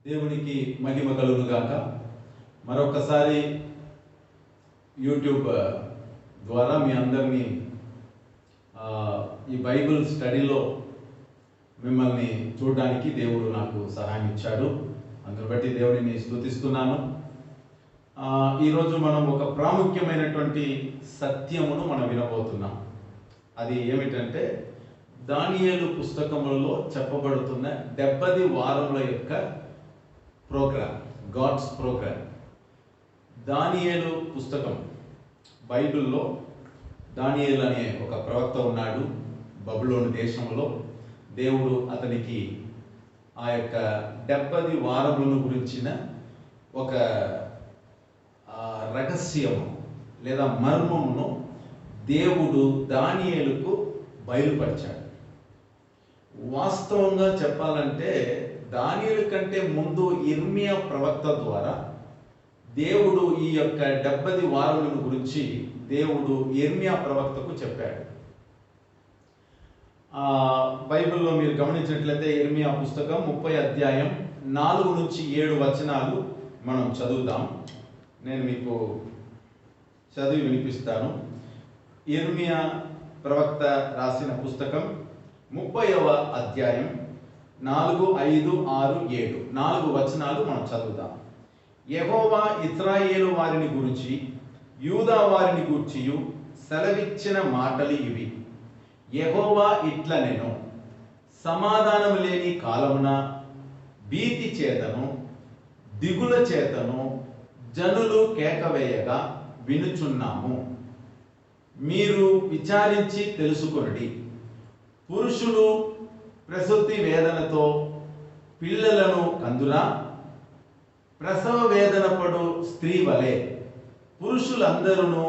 దేవునికి మహిమ కలుగును గాక. మరొకసారి యూట్యూబ్ ద్వారా మీ అందరినీ ఈ బైబిల్ స్టడీలో మిమ్మల్ని చూడడానికి దేవుడు నాకు సహాయం ఇచ్చాడు. అందుని బట్టి దేవుడిని స్తుతిస్తున్నాను. ఈరోజు మనం ఒక ప్రాముఖ్యమైనటువంటి సత్యమును మనం వినబోతున్నాం. అది ఏమిటంటే దానియేలు పుస్తకములలో చెప్పబడుతున్న 70 వారముల యొక్క ప్రోగ్రామ్, గాడ్స్ ప్రోగ్రామ్. దానియేలు పుస్తకం, బైబిల్లో దానియేలు అనే ఒక ప్రవక్త ఉన్నాడు. బబులోను దేశంలో దేవుడు అతనికి ఆ యొక్క 70 వారములను గురించిన ఒక రహస్యము లేదా మర్మమును దేవుడు దానియేలుకు బయలుపరిచాడు. వాస్తవంగా చెప్పాలంటే దానియేలు కంటే ముందు ఇర్మియా ప్రవక్త ద్వారా దేవుడు ఈ యొక్క 70 వారములను గురించి దేవుడు ఇర్మియా ప్రవక్తకు చెప్పాడు. బైబిల్లో మీరు గమనించినట్లయితే ఇర్మియా పుస్తకం 30 అధ్యాయం 4 నుంచి 7 వచనాలు మనం చదువుదాం. నేను మీకు చదివి వినిపిస్తాను. ఇర్మియా ప్రవక్త రాసిన పుస్తకం 30వ అధ్యాయం 4, 5, 6, 7 4 వచనాలు మనం చదువుదాం. యెహోవా ఇశ్రాయేలు వారిని గురించి యూదా వారిని గూర్చియు సెలవిచ్చిన మాటలు ఇవి. యెహోవా ఇట్లనెను, సమాధానం లేని కాలమున భీతి చేతను దిగుల చేతను జనులు కేకవేయగా వినుచున్నాము. మీరు విచారించి తెలుసుకొనుడి. పురుషుడు ప్రసూతి వేదనతో పిల్లలను కందురా, ప్రసవ వేదన పడు స్త్రీ వలె పురుషులందరూ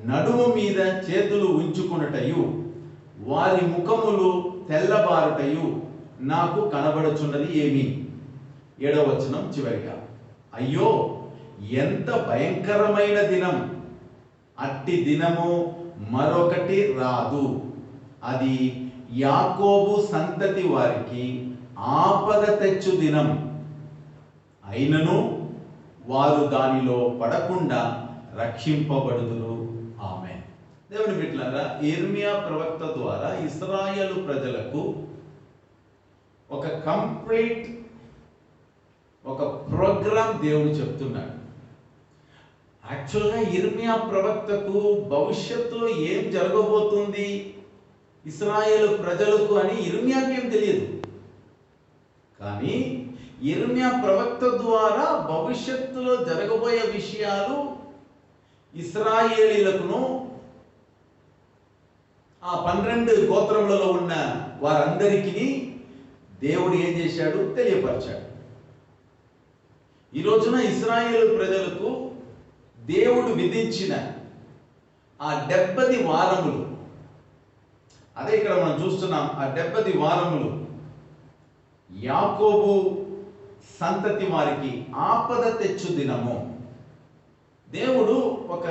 నడుము మీద చేతులు ఉంచుకున్నటయు వారి ముఖములు తెల్లబారుటయు నాకు కనబడుచున్నది ఏమి? 7వ వచనం చివరిగా, అయ్యో ఎంత భయంకరమైన దినం! అట్టి దినము మరొకటి రాదు. అది యాకోబు సంతతి వారికి ఆపద తెచ్చు దినం. అయినను వారు దానిలో పడకుండా రక్షింపబడుదురు. ఆమేన్. దేవుని బిడ్డలారా, ఇర్మియా ప్రవక్త ద్వారా ఇశ్రాయేలు ప్రజలకు ఒక కంప్లీట్ ఒక ప్రోగ్రామ్ దేవుడు చెప్తున్నాడు. యాక్చువల్గా ఇర్మియా ప్రవక్తకు భవిష్యత్తులో ఏం జరగబోతుంది ఇశ్రాయేలు ప్రజలకు అని ఇర్మియాకి ఏం తెలియదు. కానీ ఇర్మియా ప్రవక్త ద్వారా భవిష్యత్తులో జరగబోయే విషయాలు ఇశ్రాయేలీలకును ఆ 12 గోత్రములలో ఉన్న వారందరికీ దేవుడు ఏం చేశాడు? తెలియపరిచాడు. ఈ రోజున ఇశ్రాయేలు ప్రజలకు దేవుడు విధించిన ఆ 70 వారములు, అదే ఇక్కడ మనం చూస్తున్నాం. ఆ 70 వారములు యాకోబు సంతతి వారికి ఆపద తెచ్చు దినము. దేవుడు ఒక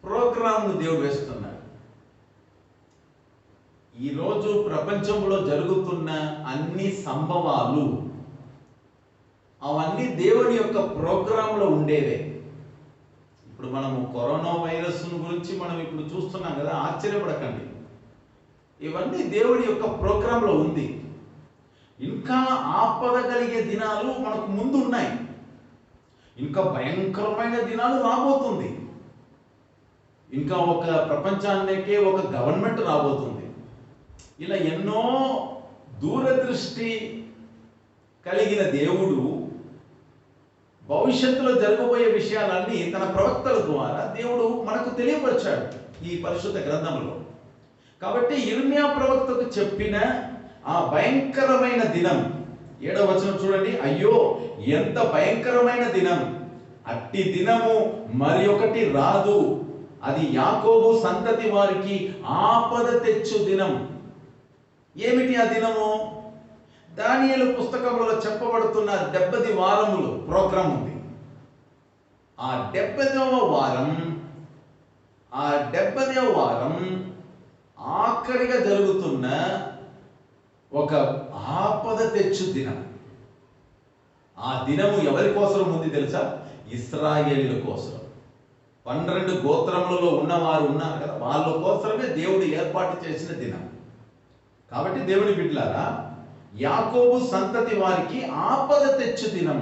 ప్రోగ్రామ్ను దేవుడు వేస్తున్నాడు. ఈరోజు ప్రపంచంలో జరుగుతున్న అన్ని సంభవాలు అవన్నీ దేవుని యొక్క ప్రోగ్రాంలో ఉండేవే. ఇప్పుడు మనము కరోనా వైరస్ గురించి మనం ఇప్పుడు చూస్తున్నాం కదా, ఆశ్చర్యపడకండి. ఇవన్నీ దేవుడి యొక్క ప్రోగ్రాంలో ఉంది. ఇంకా ఆపద కలిగే దినాలు మనకు ముందు ఉన్నాయి. ఇంకా భయంకరమైన దినాలు రాబోతుంది. ఇంకా ఒక ప్రపంచానికే ఒక గవర్నమెంట్ రాబోతుంది. ఇలా ఎన్నో దూరదృష్టి కలిగిన దేవుడు భవిష్యత్తులో జరగబోయే విషయాలన్నీ తన ప్రవక్తల ద్వారా దేవుడు మనకు తెలియపరిచాడు ఈ పరిశుద్ధ గ్రంథంలో. కాబట్టి ఇర్మియా ప్రవక్తకు చెప్పిన ఆ భయంకరమైన దినం, 7వ వచనం చూడండి, అయ్యో ఎంత భయంకరమైన దినం! అట్టి దినము మరి ఒకటి రాదు. అది యాకోబు సంతతి వారికి ఆపద తెచ్చు దినం. ఏమిటి ఆ దినము? దానియేలు పుస్తకంలో చెప్పబడుతున్న 70 వారములు ప్రోగ్రాం ఉంది. ఆ 70వ వారం ఆఖరిగా జరుగుతున్న ఒక ఆపద తెచ్చు దినం. ఆ దినము ఎవరి కోసం ఉంది తెలుసా? ఇశ్రాయేలీయుల కోసం. 12 గోత్రములలో ఉన్నవారు ఉన్నారు కదా, వాళ్ళ కోసమే దేవుడు ఏర్పాటు చేసిన దినం. కాబట్టి దేవుని బిడ్డలారా, యాకోబు సంతతి వారికి ఆపద తెచ్చు దినం.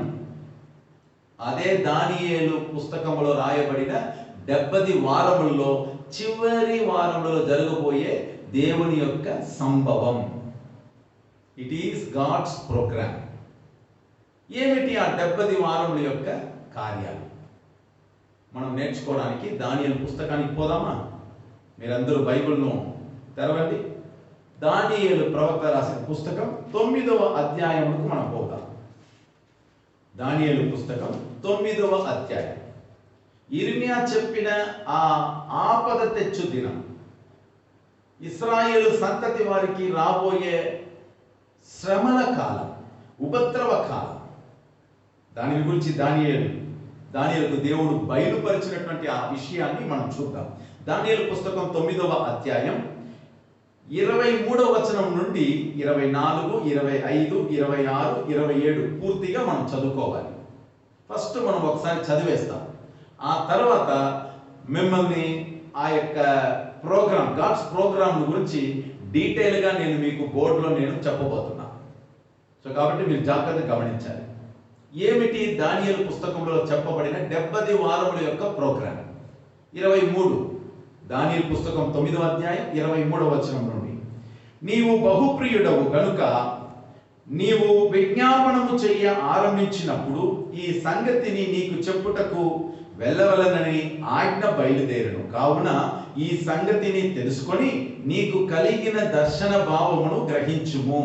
అదే దానియేలు పుస్తకంలో రాయబడిన 70 వారములలో చివరి వారములలో జరగబోయే దేవుని యొక్క సంభవం. It is God's program. ఏమిటి ఆ 70 వారముల యొక్క కార్యాలు? మనం నేర్చుకోవడానికి దానియేలు పుస్తకానికి పోదామా? మీరందరూ బైబిల్ను తెరవండి. దానియేలు ప్రవక్త రాసిన పుస్తకం 9వ అధ్యాయముకు మనం పోదాం. దానియేలు పుస్తకం 9వ అధ్యాయం. యిర్మీయా చెప్పిన ఆ ఆపద తెచ్చు దినం, ఇశ్రాయేలు సంతతి వారికి రాబోయే శ్రమల కాలం, ఉపద్రవ కాలం, దాని గురించి దానియేలుకు దేవుడు బయలుపరిచినటువంటి ఆ విషయాన్ని మనం చూద్దాం. దానియేలు పుస్తకం 9వ అధ్యాయం 23వ వచనం నుండి 24, 25, 26, 27 పూర్తిగా మనం చదువుకోవాలి. ఫస్ట్ మనం ఒకసారి చదివేస్తాం. ఆ తర్వాత మిమ్మల్ని ఆ యొక్క ప్రోగ్రామ్, గాడ్స్ ప్రోగ్రామ్ గురించి డీటెయిల్గా నేను మీకు బోర్డులో చెప్పబోతున్నా. సో కాబట్టి మీరు జాగ్రత్తగా గమనించాలి. ఏమిటి దానియేలు పుస్తకంలో చెప్పబడిన 70 వారముల యొక్క ప్రోగ్రామ్? 23 దానియేలు పుస్తకం 9వ అధ్యాయం 23వ వచనం నుండి, నీవు బహుప్రియుడవు కనుక నీవు విజ్ఞాపనము చెయ్య ఆరంభించినప్పుడు ఈ సంగతిని నీకు చెప్పుటకు వెళ్ళవలనని ఆజ్ఞ బయలుదేరను. కావున ఈ సంగతిని తెలుసుకొని నీకు కలిగిన దర్శన భావమును గ్రహించుము.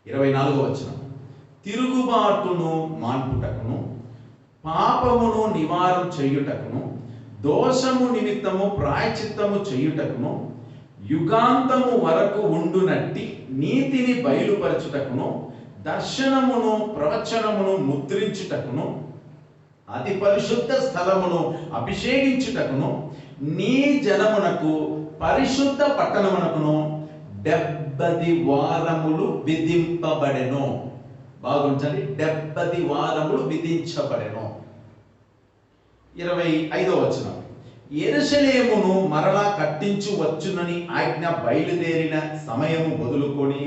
24వ వచనం, తిరుగుబాటును మాన్పుటకును పాపమును నివారణ చేయుటకును దోషము నిమిత్తము ప్రాయచిత్తము చేయుటకును యుగాంతము వరకు ఉండునట్టి నీతిని బయలుపరచుటకును దర్శనమును ప్రవచనమును ముద్రించుటకును అతి పరిశుద్ధ స్థలమును అభిషేకించుటకును నీ జనమునకు పరిశుద్ధ పట్టణమునకును 70 వారములు విధింపబడెను. బాగుంచండి, 70 వారములు విధించబడెను. 25వ వచనం, యెరూషలేమును మరలా కట్టించు వచ్చునని ఆజ్ఞ బయలుదేరిన సమయము మొదలుకొని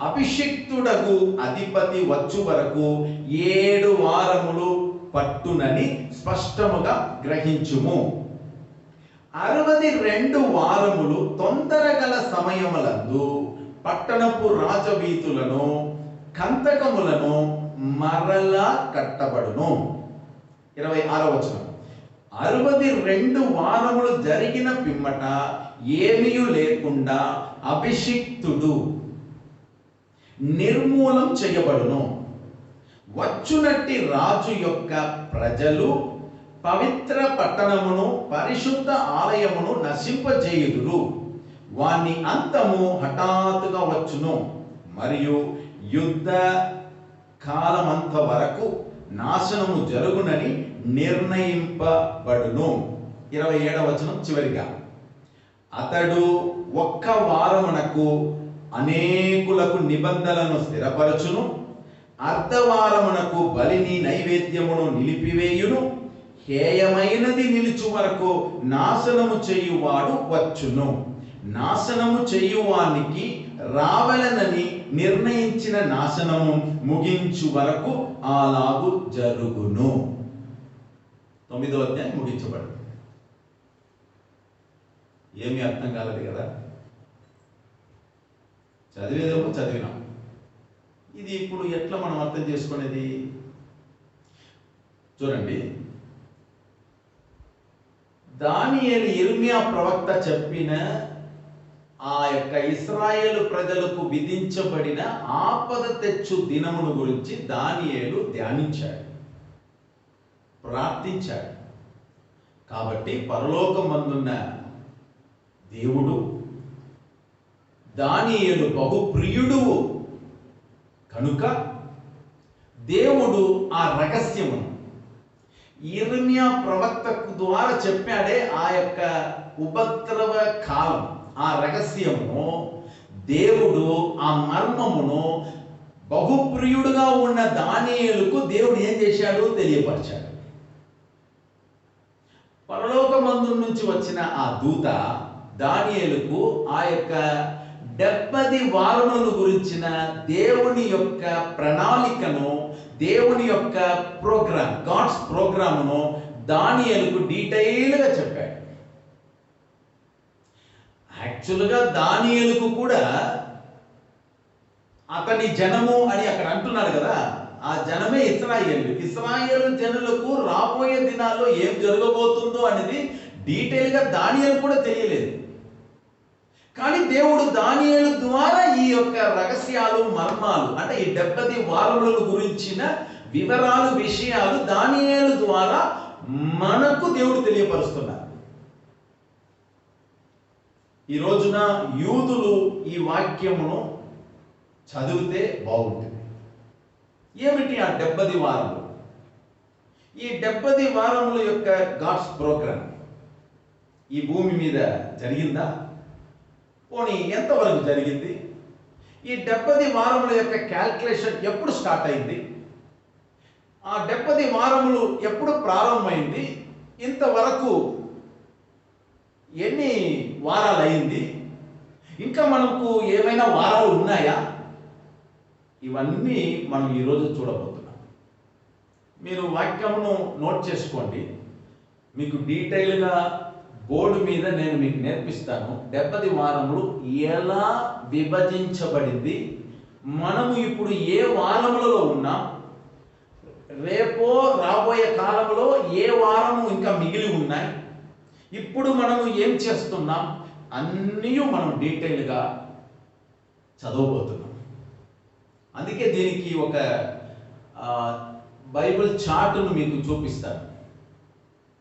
అభిషిక్తుడగు అధిపతి వచ్చు వరకు 7 వారములు పట్టునని స్పష్టముగా గ్రహించుము. 62 వారములు తొందరగల సమయములందు పట్టణపు రాజవీధులను కంతకములను మరలా కట్టబడును. 26వ వచనం, 62 వారములు జరిగిన పిమ్మట ఏమీయు లేకుండా అభిషిక్తుడు నిర్మూలం చేయబడును. వచ్చునట్టి రాజు యొక్క ప్రజలు పవిత్ర పట్టణమును పరిశుద్ధ ఆలయమును నశింపజేయుదురు. వాని అంతము హఠాత్తుగా వచ్చును మరియు యుద్ధ కాలమంత వరకు నాశనము జరుగునని నిర్ణయింపబడును. 27వ వచనం చివరిగా, అతడు ఒక్క వారమునకు అనేకులకు నిబంధనలను స్థిరపరచును, అర్ధవారమునకు బలిని నైవేద్యమును నిలిపివేయును, హేయమైనది నిలుచు వరకు నాశనము చేయువాడు వచ్చును. నాశనము చేయువానికి రావలనని నిర్ణయించిన నాశనము ముగించు వరకు అలాగు జరుగును. 9వ అధ్యాయం ముగించబడు. ఏమీ అర్థం కాలేదు కదా? చదివేదేమో చదివినాం. ఇది ఇప్పుడు ఎట్లా మనం అర్థం చేసుకునేది? చూడండి, దానియేలు యిర్మీయా ప్రవక్త చెప్పిన ఆ యొక్క ఇశ్రాయేలు ప్రజలకు విధించబడిన ఆపద తెచ్చు దినమును గురించి దానియేలు ధ్యానించాడు, ప్రార్థించాడు. కాబట్టి పరలోకమందున్న దేవుడు దానియేలు బహుప్రియుడు కనుక దేవుడు ఆ రహస్యమును యిర్మీయా ప్రవక్త ద్వారా చెప్పాడే. ఆ యొక్క ఉపద్రవ కాలం, ఆ రహస్యమును దేవుడు, ఆ మర్మమును బహుప్రియుడుగా ఉన్న దానియేలుకు దేవుడు ఏం చేశాడు తెలియపరిచాడు. పరలోకమందు నుంచి వచ్చిన ఆ దూత దానియేలుకు ఆ యొక్క 70 వారముల గురించిన దేవుని యొక్క ప్రణాళికను, దేవుని యొక్క ప్రోగ్రామ్, గాడ్స్ ప్రోగ్రామ్ను దానియేలుకు డీటెయిల్గా చెప్పాడు. యాక్చువల్గా దానియేలుకు కూడా అతని జనము అని అక్కడ అంటున్నాడు కదా, ఆ జనమే ఇశ్రాయేలు జనులకు రాబోయే దినాల్లో ఏం జరగబోతుందో అనేది డీటెయిల్గా దానియేలు కూడా తెలియలేదు. కానీ దేవుడు దానియేలు ద్వారా ఈ యొక్క రహస్యాలు, మర్మాలు, అంటే ఈ 70 వారముల గురించిన వివరాలు, విషయాలు దానియేలు ద్వారా మనకు దేవుడు తెలియపరుస్తున్నారు. ఈ రోజున యూదులు ఈ వాక్యమును చదివితే బాగుంటుంది. ఏమిటి ఆ 70 వారములు? ఈ 70 వారముల యొక్క గాడ్స్ ప్రోగ్రామ్ ఈ భూమి మీద జరిగిందా? పోనీ ఎంతవరకు జరిగింది? ఈ 70 వారముల యొక్క క్యాల్కులేషన్ ఎప్పుడు స్టార్ట్ అయింది? ఆ 70 వారములు ఎప్పుడు ప్రారంభమైంది? ఇంతవరకు ఎన్ని వారాలు అయింది? ఇంకా మనకు ఏమైనా వారాలు ఉన్నాయా? ఇవన్నీ మనం ఈరోజు చూడబోతున్నాం. మీరు వాక్యమును నోట్ చేసుకోండి. మీకు డీటెయిల్గా బోర్డు మీద నేను మీకు నేర్పిస్తాను. 70 వారములు ఎలా విభజించబడింది, మనము ఇప్పుడు ఏ వారములలో ఉన్నాం, రేపో రాబోయే కాలంలో ఏ వారము ఇంకా మిగిలి ఉన్నాయి, ఇప్పుడు మనము ఏం చేస్తున్నాం, అన్నీ మనం డీటెయిల్గా చదవబోతున్నాం. అందుకే దీనికి ఒక బైబిల్ చార్టును మీకు చూపిస్తాను.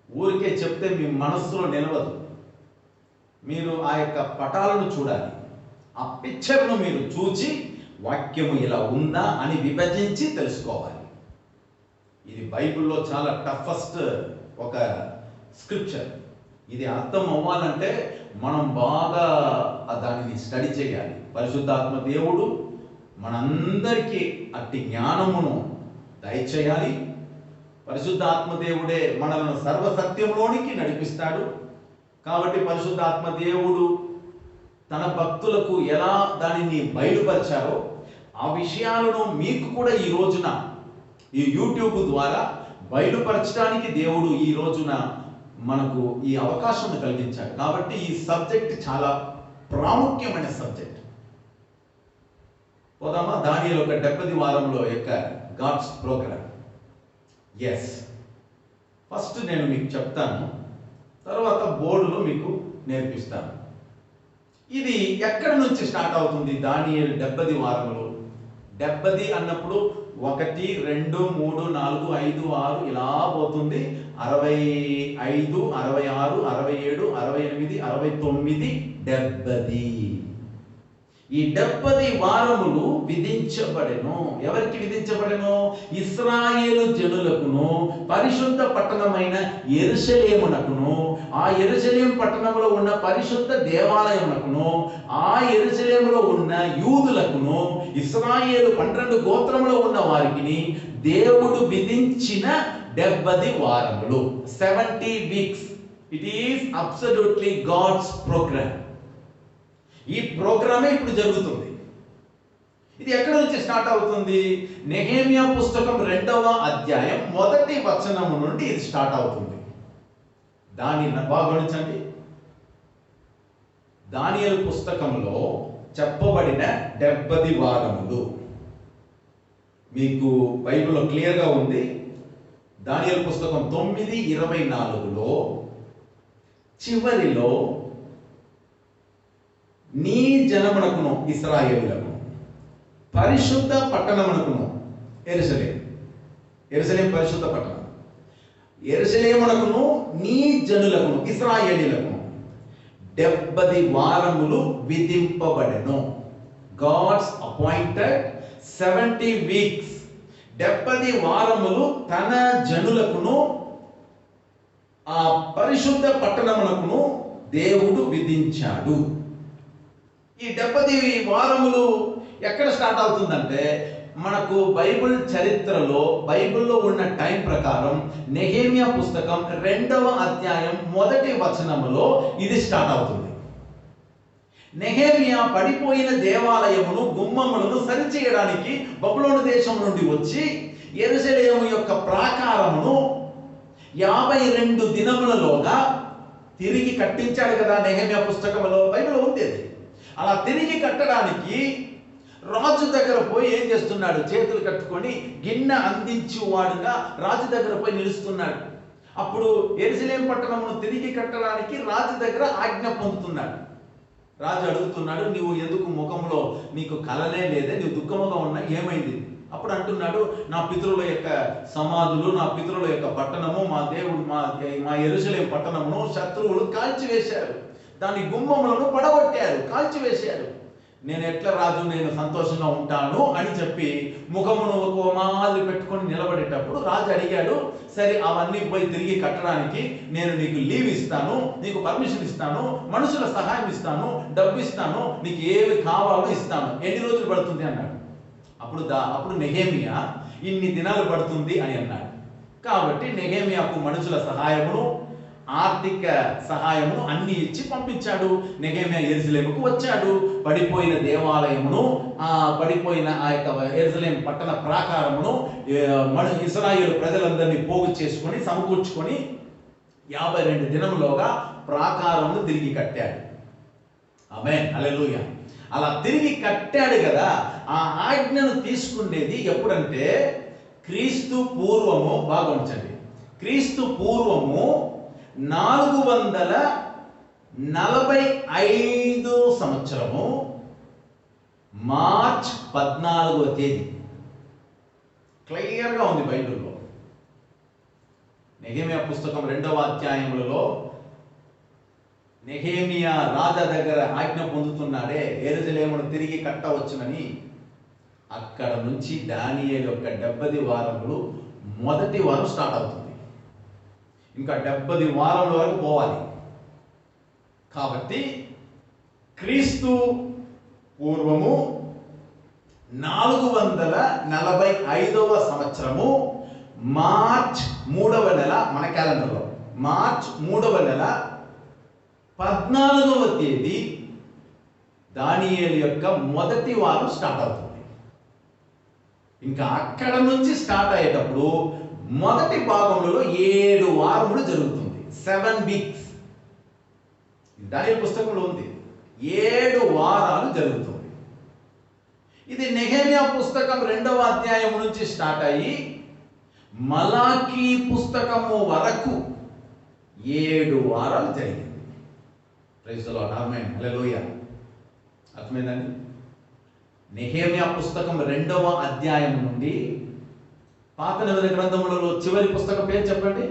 ఊరికే చెప్తే మీ మనస్సులో నిలవదు. మీరు ఆ యొక్క పటాలను చూడాలి. ఆ పిక్చర్ను మీరు చూచి వాక్యము ఇలా ఉందా అని విభజించి తెలుసుకోవాలి. ఇది బైబిల్లో చాలా టఫెస్ట్ ఒక స్క్రిప్చర్. ఇది అర్థం అవ్వాలంటే మనం బాగా దానిని స్టడీ చేయాలి. పరిశుద్ధాత్మ దేవుడు మనందరికీ అట్టి జ్ఞానమును దయచేయాలి. పరిశుద్ధాత్మ దేవుడే మనలను సర్వసత్యంలోనికి నడిపిస్తాడు. కాబట్టి పరిశుద్ధాత్మ దేవుడు తన భక్తులకు ఎలా దానిని బయలుపరిచారో ఆ విషయాలను మీకు కూడా ఈ రోజున ఈ యూట్యూబ్ ద్వారా బయలుపరచడానికి దేవుడు ఈ రోజున మనకు ఈ అవకాశం కలిగించాడు. కాబట్టి ఈ సబ్జెక్ట్ చాలా ప్రాముఖ్యమైన సబ్జెక్ట్. పోదామా? దానియేలు ఒక 70 వారంలో యొక్క గాడ్స్ ప్రోగ్రామ్. ఎస్, ఫస్ట్ నేను మీకు చెప్తాను, తర్వాత బోర్డులో మీకు నేర్పిస్తాను. ఇది ఎక్కడి నుంచి స్టార్ట్ అవుతుంది? దానియేలు 70 వారములు. 70 అన్నప్పుడు 1, 2, 3, 4, 5, 6 ఇలా పోతుంది. 65, 66, 67, 68, 69, 70. ఈ 70 వారములు విధించబడెను. ఎవరికి విధించబడెను? ఇశ్రాయేలు జనులకును, పరిశుద్ధ పట్టణమైన యెరూషలేమునకును, ఆ యెరూషలేము పట్టణంలో ఉన్న పరిశుద్ధ దేవాలయమునకును, ఆ యెరూషలేములో ఉన్న యూదులకును, ఇశ్రాయేలు 12 గోత్రములో ఉన్న వారికి దేవుడు విధించిన 70 వారములు. 70 weeks. It is absolutely God's program. ఈ ప్రోగ్రామే ఇప్పుడు జరుగుతుంది. ఇది ఎక్కడి నుంచి స్టార్ట్ అవుతుంది? నెహెమ్యా పుస్తకం 2వ అధ్యాయం 1వ వచనము నుండి ఇది స్టార్ట్ అవుతుంది. దానిని బాగా గమనించండి. దానియేలు పుస్తకంలో చెప్పబడిన 70 వారములు మీకు బైబిల్లో క్లియర్గా ఉంది. దానియేలు పుస్తకం 9:24లో చివరిలో నీ జనమునకును, ఇశ్రాయేలులకు, పరిశుద్ధ పట్టణమునకును, యెరూషలేము పరిశుద్ధ పట్టణం, యెరూషలేమునకును, నీ జనులకును, ఇశ్రాయేలీయులకు 70 వారములు విధింపబడెను. God's appointed 70 weeks. 70 వారములు తన జనులకును, ఆ పరిశుద్ధ పట్టణమునకును దేవుడు విధించాడు. ఈ 70 వారములు ఎక్కడ స్టార్ట్ అవుతుందంటే మనకు బైబిల్ చరిత్రలో బైబిల్లో ఉన్న టైం ప్రకారం నెహెమ్యా పుస్తకం 2వ అధ్యాయం 1వ వచనములో ఇది స్టార్ట్ అవుతుంది. నెహెమ్యా పడిపోయిన దేవాలయమును గుమ్మములను సరిచేయడానికి బబులోను దేశం నుండి వచ్చి యెరూషలేము యొక్క ప్రాకారమును 52 దినములలోగా తిరిగి కట్టించాడు కదా. నెహెమ్యా పుస్తకంలో బైబిల్ ఉంది. అలా తిరిగి కట్టడానికి రాజు దగ్గర పోయి ఏం చేస్తున్నాడు? చేతులు కట్టుకొని గిన్నె అందించువాడుగా రాజు దగ్గర పోయి నిలుస్తున్నాడు. అప్పుడు యెరూషలేము పట్టణమును తిరిగి కట్టడానికి రాజు దగ్గర ఆజ్ఞ పొందుతున్నాడు. రాజు అడుగుతున్నాడు, నువ్వు ఎందుకు ముఖంలో నీకు కలనే లేదే, నువ్వు దుఃఖముగా ఉన్నా, ఏమైంది? అప్పుడు అంటున్నాడు, నా పితరుల యొక్క సమాధులు, నా పితరుల యొక్క పట్టణము, మా దేవుడు మా యెరూషలేము పట్టణమును శత్రువులు కాల్చివేశారు, దాని గుమ్మములను పడగొట్టారు, కాల్చివేశారు. నేను ఎట్లా రాజు, నేను సంతోషంగా ఉంటాను అని చెప్పి ముఖమును ఒక మాదిరి పెట్టుకొని నిలబడేటప్పుడు రాజు అడిగాడు, సరే అవన్నీ పోయి తిరిగి కట్టడానికి నేను నీకు లీవ్ ఇస్తాను, నీకు పర్మిషన్ ఇస్తాను, మనుషుల సహాయం ఇస్తాను, డబ్బు ఇస్తాను, నీకు ఏవి కావాలో ఇస్తాను, ఎన్ని రోజులు పడుతుంది అన్నాడు. అప్పుడు నెహెమ్యా ఇన్ని దినాలు పడుతుంది అని అన్నాడు. కాబట్టి నెహెమ్యాకు మనుషుల సహాయమును, ఆర్థిక సహాయమును అన్ని ఇచ్చి పంపించాడు. నెహెమ్యా యెరూషలేముకు వచ్చాడు. పడిపోయిన దేవాలయమును, పడిపోయిన ఆ యొక్క యెరూషలేము పట్టణ ప్రాకారమును ఇశ్రాయేలు ప్రజలందరినీ పోగు చేసుకొని సమకూర్చుకొని 52 దినములోగా ప్రాకారమును తిరిగి కట్టాడు. ఆమేన్, హల్లెలూయా. అలా తిరిగి కట్టాడు కదా. ఆ ఆజ్ఞను తీసుకునేది ఎప్పుడంటే క్రీస్తు పూర్వము, బాగా ఉంచండి, క్రీస్తు పూర్వము 445 సంవత్సరము మార్చ్ 14వ తేదీ. క్లియర్గా ఉంది బైబిల్లో. నెహెమ్యా పుస్తకం 2వ అధ్యాయములలో నెహెమ్యా రాజా దగ్గర ఆజ్ఞ పొందుతున్నాడే యెరూషలేమును తిరిగి కట్టవచ్చునని. అక్కడ నుంచి దానియేలు యొక్క 70 వారములు మొదటి వారం స్టార్ట్ అవుతుంది. ఇంకా 70 వారముల వరకు పోవాలి. కాబట్టి క్రీస్తు పూర్వము 445వ సంవత్సరము మార్చ్ 3వ నెల, మన క్యాలెండర్లో మార్చ్ 3వ నెల 14వ తేదీ దానియేలు యొక్క మొదటి వారం స్టార్ట్ అవుతుంది. ఇంకా అక్కడ నుంచి స్టార్ట్ అయ్యేటప్పుడు మొదటి భాగంలో 7 వారములు జరుగుతుంది. 7 వీక్స్ దానియేలు పుస్తకంలో ఉంది. 7 వారాలు జరుగుతుంది. ఇది నెహెమ్యా పుస్తకం 2వ అధ్యాయం నుంచి స్టార్ట్ అయ్యి మలాకీ పుస్తకము వరకు 7 వారాలు జరిగింది. ప్రైజ్ ది లార్డ్, ఆమేన్, హల్లెలూయా. అర్థమైందండి? నెహెమ్యా పుస్తకం 2వ అధ్యాయం నుండి పాత నిబంధన గ్రంథములలో చివరి పుస్తకం పేరు చెప్పండి.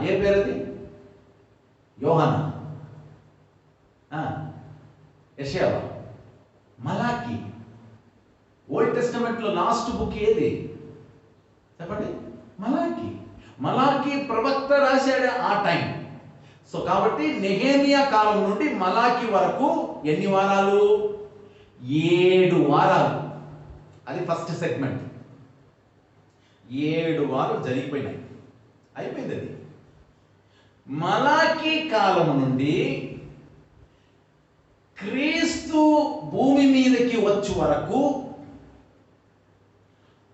ఏ పేరు అది? యోహానా, యెషయా, మలాకి. ఓల్డ్ టెస్టమెంట్ లో లాస్ట్ బుక్ ఏది చెప్పండి? మలాకి. మలాకి ప్రవక్త రాశాడు ఆ టైం. సో కాబట్టి నెహెమ్యా కాలం నుండి మలాకి వరకు ఎన్ని వారాలు? 7 వారాలు. అది ఫస్ట్ సెగ్మెంట్. 7 వారాలు జరిగిపోయినాయి, అయిపోయింది అది. మలాకి కాలం నుండి క్రీస్తు భూమి మీదకి వచ్చే వరకు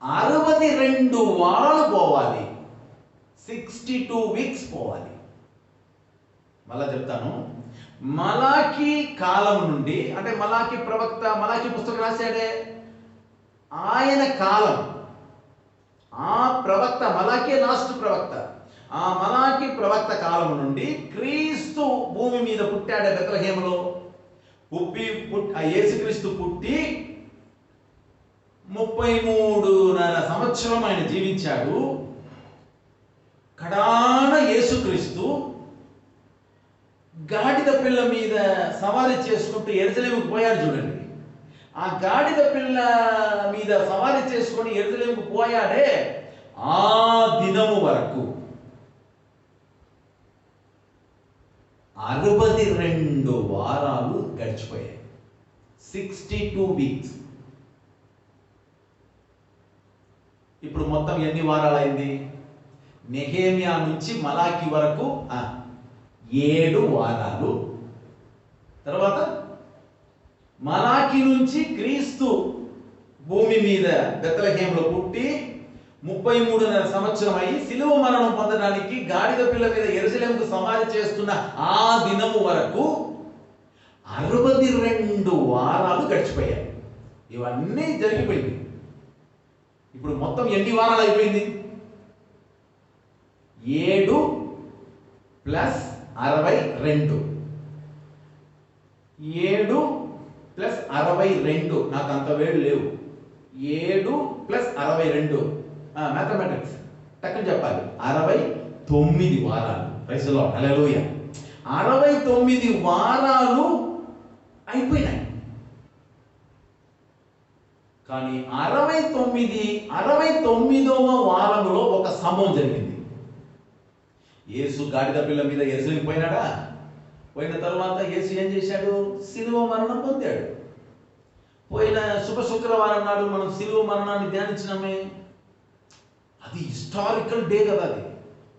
62 వారాలు పోవాలి. 62 వీక్స్ పోవాలి. మళ్ళా చెప్తాను. మలాకి కాలం నుండి, అంటే మలాకి ప్రవక్త మలాకి పుస్తకం రాశాడే ఆయన కాలం, ఆ ప్రవక్త మలాకి లాస్ట్ ప్రవక్త, ఆ మలాకి ప్రవక్త కాలం నుండి క్రీస్తు భూమి మీద పుట్టాడు బెత్లెహేములో. యేసుక్రీస్తు పుట్టి 33.5 సంవత్సరం ఆయన జీవించాడు. కడాన యేసుక్రీస్తు గాడిద పిల్ల మీద సవారీ చేసుకుంటూ యెరూషలేముకు పోయాడు. చూడండి, ఆ గాడిద పిల్ల మీద సవారీ చేసుకొని యెరూషలేముకు పోయాడే, ఆ దినము వరకు 62 వారాలు గడిచిపోయాయి. 62 వీక్స్. ఇప్పుడు మొత్తం ఎన్ని వారాలు అయింది? నెహెమ్యా నుంచి మలాకి వరకు 7 వారాలు. తర్వాత మలాకి నుంచి క్రీస్తు భూమి మీద బెత్లెహేంలో పుట్టి 33 సంవత్సరం అయ్యి సిలువ మరణం పొందడానికి గాడిద పిల్ల మీద యెరూషలేముకు సమాధి చేస్తున్న ఆ దినము వరకు 62 వారాలు గడిచిపోయాయి. ఇవన్నీ జరిగిపోయింది. ఇప్పుడు మొత్తం ఎన్ని వారాలు అయిపోయింది? 7 ప్లస్ 62. 7 ప్లస్ 62. నాకు అంత వేడు లేవు. 7 ప్లస్ 62 మ్యాథమెటిక్స్ టక్కుని చెప్పాలి. 69 వారాలు. ప్రైజ్ ది లార్డ్, హల్లెలూయా. 69 వారాలు అయిపోయినాయి. కానీ 69వ వారంలో ఒక సంభవం జరిగింది. యేసు గాడిద పిల్ల మీద యెరూషలేము పోయినాడా? పోయిన తర్వాత యేసు ఏం చేశాడు? సిలువ మరణం పొందాడు. పోయిన శుభ శుక్రవారం నాడు మనం సిలువ మరణాన్ని ధ్యానించినామే. అది హిస్టారికల్ డే కదా, అది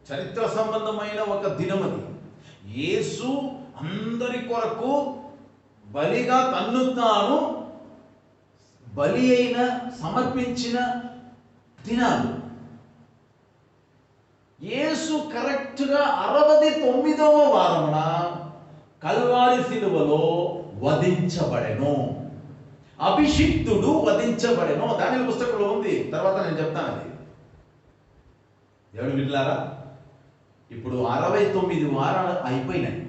చరిత్ర సంబంధమైన ఒక దినం. అది యేసు అందరి కొరకు బలిగా తన్ను తాను బలి అయిన సమర్పించిన దినాలు. యేసు కరెక్ట్గా 69వ వారమున కల్వారి సిలువలో వధించబడెను. అభిషిక్తుడు వధించబడెను. దానియేలు పుస్తకంలో ఉంది, తర్వాత నేను చెప్తాను. అది దేవుని బిడ్డలారా, ఇప్పుడు 69 వారాలు అయిపోయినాయి.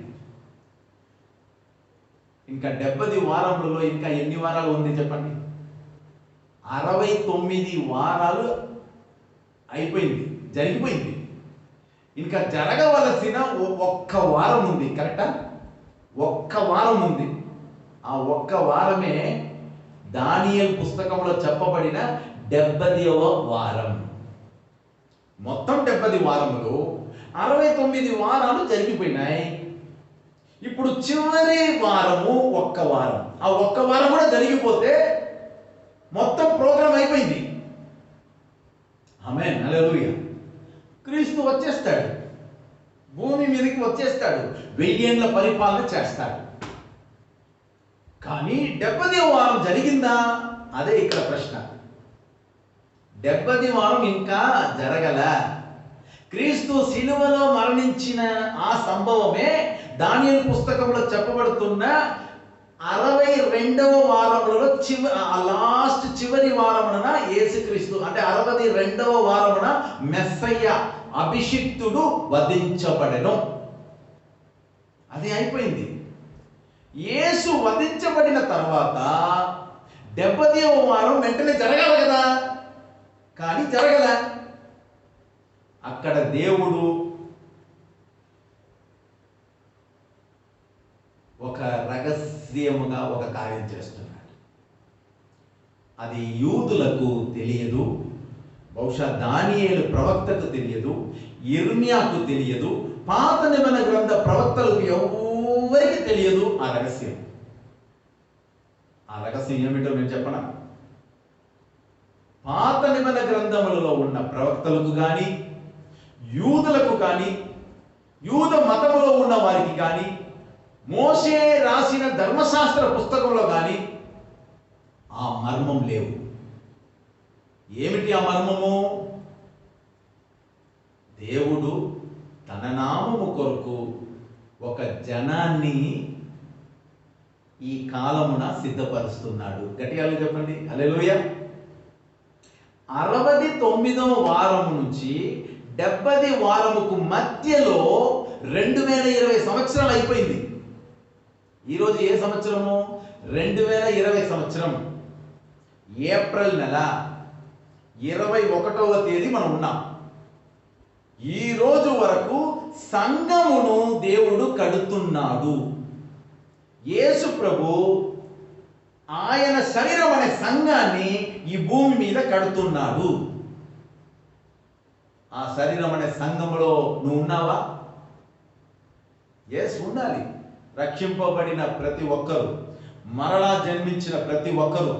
ఇంకా 70 వారములలో ఇంకా ఎన్ని వారాలు ఉంది చెప్పండి? 69 వారాలు అయిపోయింది, జరిగిపోయింది. ఇంకా జరగవలసిన ఒక్క వారం ఉంది. కరెక్టా? ఒక్క వారం ఉంది. ఆ ఒక్క వారమే దానియేలు పుస్తకంలో చెప్పబడిన 70వ వారం. మొత్తం 70 వారములు, 69 వారాలు జరిగిపోయినాయి. ఇప్పుడు చివరి వారము ఒక్క వారం. ఆ ఒక్క వారం కూడా జరిగిపోతే మొత్తం ప్రోగ్రాం అయిపోయింది. ఆమేన్, హల్లెలూయా. క్రీస్తు వచ్చేస్తాడు, భూమి మీదకి వచ్చేస్తాడు, 1000 ఏళ్ల పరిపాలన చేస్తాడు. కానీ 70వ వారం జరిగిందా? అదే ఇక్కడ ప్రశ్న. 70వ వారం ఇంకా జరగల. క్రీస్తు సిలువలో మరణించిన ఆ సంభవమే దానియేలు పుస్తకంలో చెప్పబడుతున్న 62వ వారములలో లాస్ట్ చివరి వారమున యేసుక్రీస్తు అంటే 62వ వారమున మెస్సయ్య అభిషిక్తుడు వధించబడెను. అది అయిపోయింది. యేసు వధించబడిన తర్వాత 70వ వారం వెంటనే జరగాలి కదా, కానీ జరగల. అక్కడ దేవుడు ఒక రహస్యముగా ఒక కార్యం చేస్తున్నాడు. అది యూదులకు తెలియదు, బహుశా దానియేలు ప్రవక్తకు తెలియదు, యిర్మీయాకు తెలియదు, పాత నిబంధన గ్రంథ ప్రవక్తలకు ఎవరికి తెలియదు ఆ రహస్యం. ఆ రహస్యం ఏమిటో నేను చెప్పనా? పాత నిబంధన గ్రంథములలో ఉన్న ప్రవక్తలకు కానీ, యూదులకు కానీ, యూద మతములో ఉన్న వారికి కానీ, మోషే రాసిన ధర్మశాస్త్ర పుస్తకంలో కానీ ఆ మర్మం లేవు. ఏమిటి ఆ మర్మము? దేవుడు తన నామము కొరకు ఒక జనాన్ని ఈ కాలమున సిద్ధపరుస్తున్నాడు. గట్టిగా చెప్పండి, హల్లెలూయా. 69వ వారము నుంచి 70 వారముకు మధ్యలో 2020 సంవత్సరాలు అయిపోయింది. ఈరోజు ఏ సంవత్సరము? 2020 సంవత్సరం ఏప్రిల్ నెల 21వ తేదీ మనం ఉన్నాం. ఈ రోజు వరకు సంఘమును దేవుడు కడుతున్నాడు. యేసు ప్రభు ఆయన శరీరం అనే సంఘాన్ని ఈ భూమి మీద కడుతున్నాడు. ఆ శరీరం అనే సంఘములో నువ్వు ఉన్నావా? ఎస్, ఉండాలి. రక్షింపబడిన ప్రతి ఒక్కరు, మరలా జన్మించిన ప్రతి ఒక్కరు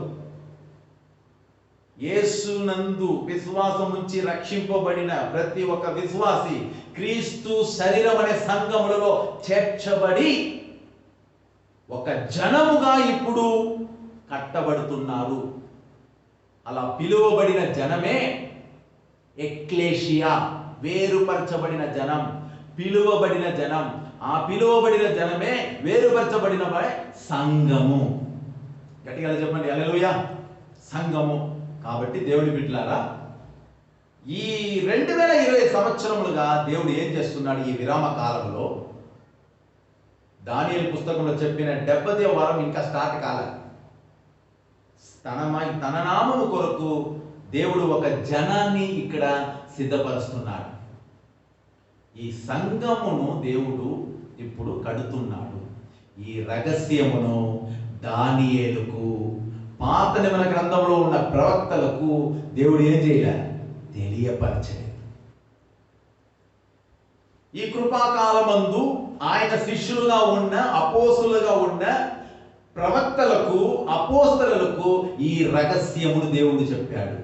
యేసునందు విశ్వాసం ఉంచి రక్షింపబడిన ప్రతి ఒక్క విశ్వాసి క్రీస్తు శరీరం అనే సంఘములలో చేర్చబడి ఒక జనముగా ఇప్పుడు కట్టబడుతున్నారు. అలా పిలువబడిన జనమే ఎక్లేషియా, వేరుపరచబడిన జనం, పిలువబడిన జనం. ఆ పిలువబడిన జనమే వేరుపరచబడిన సంఘము. గట్టిగా చెప్పండి హల్లెలూయా. సంఘము. కాబట్టి దేవుడి బిడ్డలారా, ఈ 2020 సంవత్సరములుగా దేవుడు ఏం చేస్తున్నాడు? ఈ విరామ కాలంలో దానియేలు పుస్తకంలో చెప్పిన 70వ వారం ఇంకా స్టార్ట్ కాలేదు. తన నామము కొరకు దేవుడు ఒక జనాన్ని ఇక్కడ సిద్ధపరుస్తున్నాడు. ఈ సంఘమును దేవుడు ఇప్పుడు కడుతున్నాడు. ఈ రహస్యమును దానియేలుకు, పాత నిబంధన గ్రంథంలో ఉన్న ప్రవక్తలకు దేవుడు ఏం చేయాలి? తెలియపరచలేదు. ఈ కృపాకాలమందు ఆయన శిష్యులుగా ఉన్న, అపోస్తులుగా ఉన్న ప్రవక్తలకు, అపోస్తలులకు ఈ రహస్యమును దేవుడు చెప్పాడు.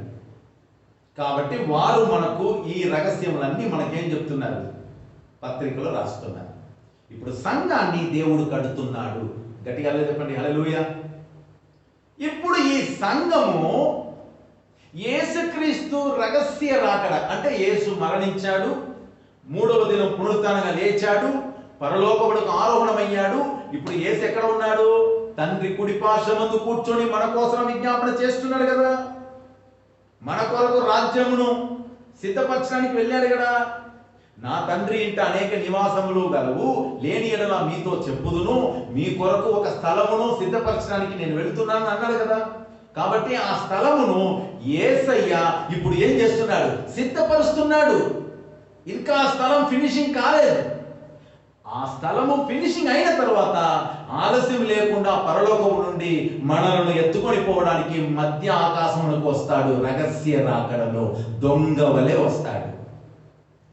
కాబట్టి వారు మనకు ఈ రహస్యములన్నీ మనకేం చెప్తున్నారు? పత్రికలో రాస్తున్నారు. ఇప్పుడు సంఘాన్ని దేవుడు కడుతున్నాడు. గట్టిగా చెప్పండి హల్లెలూయా. ఇప్పుడు ఈ సంఘము యేసుక్రీస్తు రహస్య రాకడ, అంటే యేసు మరణించాడు, 3వ దినం పునరుత్థానంగా లేచాడు, పరలోకమునకు ఆరోహణమయ్యాడు. ఇప్పుడు యేసు ఎక్కడ ఉన్నాడు? తండ్రి కుడి పార్శ్వమందు కూర్చొని మన కోసం విజ్ఞాపన చేస్తున్నాడు కదా. మన కొరకు రాజ్యమును సిద్ధపరచడానికి వెళ్ళాడు కదా. నా తండ్రి ఇంట అనేక నివాసములు గలవు, లేని ఎడల మీతో చెప్పుదును, మీ కొరకు ఒక స్థలమును సిద్ధపరచడానికి నేను వెళ్తున్నాను అన్నాడు కదా. కాబట్టి ఆ స్థలమును యేసయ్య ఇప్పుడు ఏం చేస్తున్నాడు? సిద్ధపరుస్తున్నాడు. ఇంకా ఆ స్థలం ఫినిషింగ్ కాలేదు. ఆ స్థలము ఫినిషింగ్ అయిన తర్వాత ఆలస్యం లేకుండా పరలోకము నుండి మనలను ఎత్తుకొని పోవడానికి మధ్య ఆకాశమునకు వస్తాడు. రహస్య రాకడలో దొంగ వలె వస్తాడు.